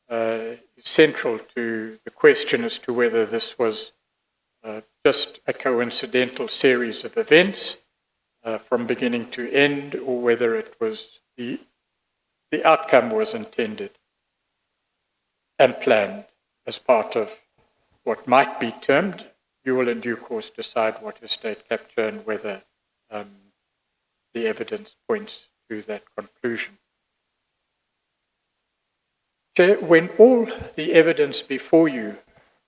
is central to the question as to whether this was just a coincidental series of events from beginning to end, or whether it was the outcome was intended and planned as part of what might be termed, you will in due course decide what is state capture and whether the evidence points to that conclusion. Chair, when all the evidence before you,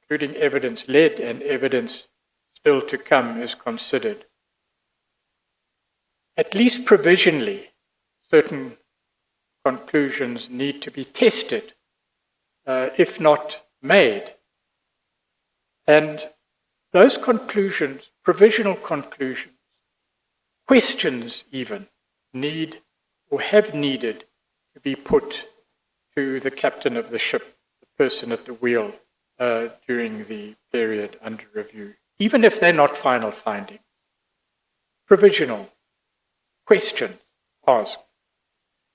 including evidence led and evidence still to come, is considered, at least provisionally, certain conclusions need to be tested, if not made. And those conclusions, provisional conclusions, questions even, need or have needed to be put to the captain of the ship, the person at the wheel, during the period under review, even if they're not final findings. Provisional questions asked.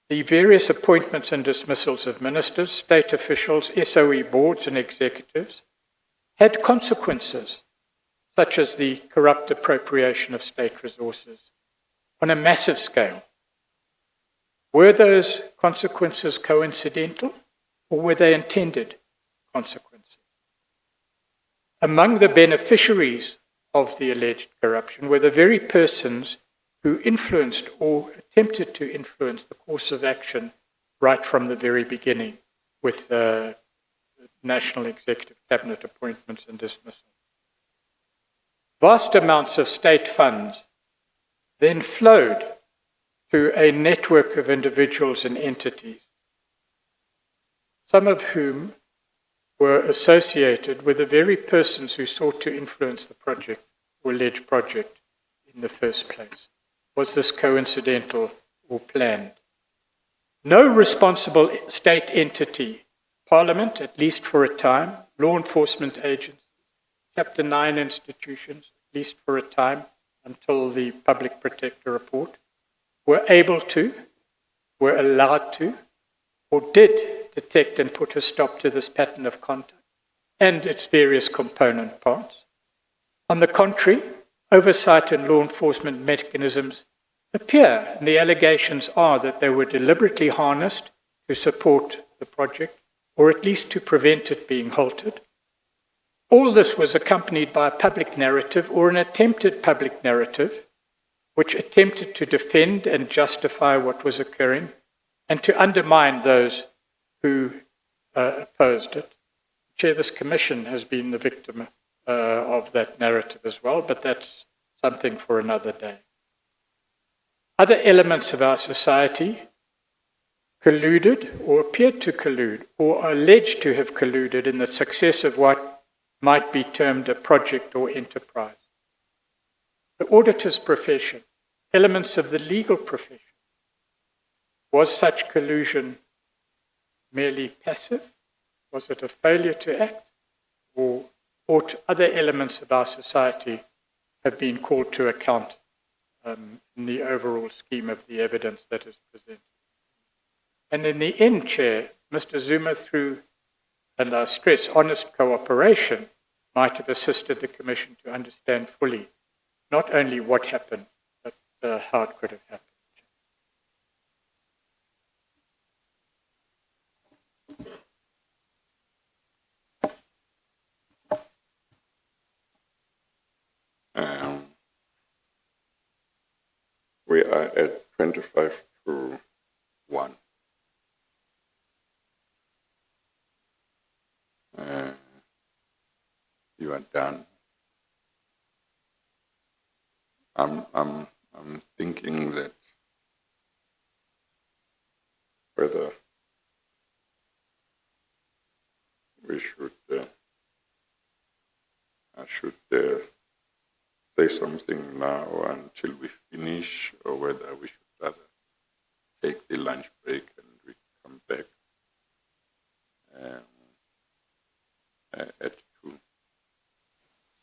The various appointments and dismissals of ministers, state officials, SOE boards and executives had consequences, such as the corrupt appropriation of state resources on a massive scale. Were those consequences coincidental, or were they intended consequences? Among the beneficiaries of the alleged corruption were the very persons who influenced or attempted to influence the course of action right from the very beginning with National Executive Cabinet appointments and dismissals. Vast amounts of state funds then flowed to a network of individuals and entities, some of whom were associated with the very persons who sought to influence the project or alleged project in the first place. Was this coincidental or planned? No responsible state entity, Parliament, at least for a time, law enforcement agencies, Chapter 9 institutions, at least for a time, until the Public Protector report, were able to, were allowed to, or did detect and put a stop to this pattern of conduct and its various component parts. On the contrary, oversight and law enforcement mechanisms appear, and the allegations are that they were deliberately harnessed to support the project, or at least to prevent it being halted. All this was accompanied by a public narrative, or an attempted public narrative, which attempted to defend and justify what was occurring and to undermine those who opposed it. Chair, this commission has been the victim of that narrative as well, but that's something for another day. Other elements of our society colluded or appeared to collude or are alleged to have colluded in the success of what might be termed a project or enterprise. The auditor's profession, elements of the legal profession. Was such collusion merely passive? Was it a failure to act? Or ought other elements of our society have been called to account in the overall scheme of the evidence that is presented? And in the end, Chair, Mr. Zuma, through and I stress honest cooperation, might have assisted the Commission to understand fully not only what happened, but how it could have happened. We are at 25 to 1. You are done. I'm thinking that whether we should I should say something now until we finish, or whether we should rather take the lunch break and we come back at 2.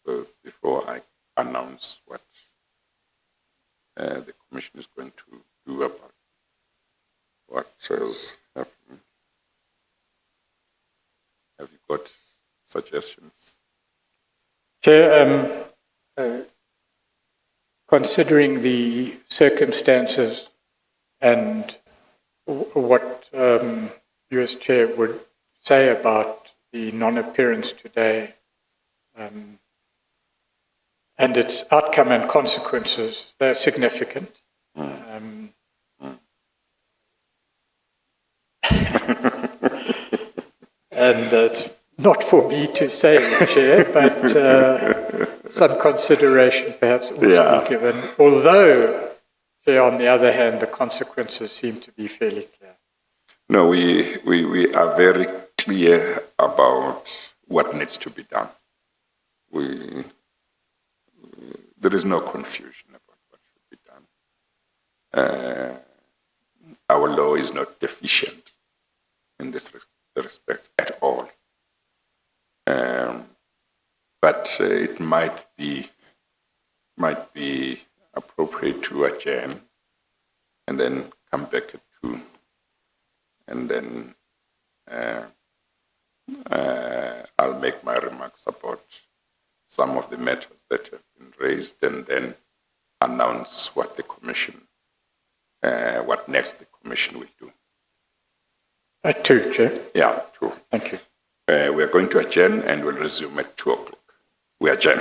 So before I announce what the Commission is going to do about what has happened, have you got suggestions? Chair, considering the circumstances and what you as Chair would say about the non-appearance today and its outcome and consequences, they're significant. And it's not for me to say, Chair, but some consideration perhaps ought to be given. Although, Chair, on the other hand, the consequences seem to be fairly clear. No, we are very clear about what needs to be done. There is no confusion about what should be done. Our law is not deficient in this respect at all. But it might be appropriate to adjourn and then come back at 2, and then I'll make my remarks about some of the matters that have been raised, and then announce what the Commission, what next the Commission will do. At 2, Chair. Yeah, 2. Thank you. We are going to adjourn and we'll resume at 2 o'clock. We adjourn.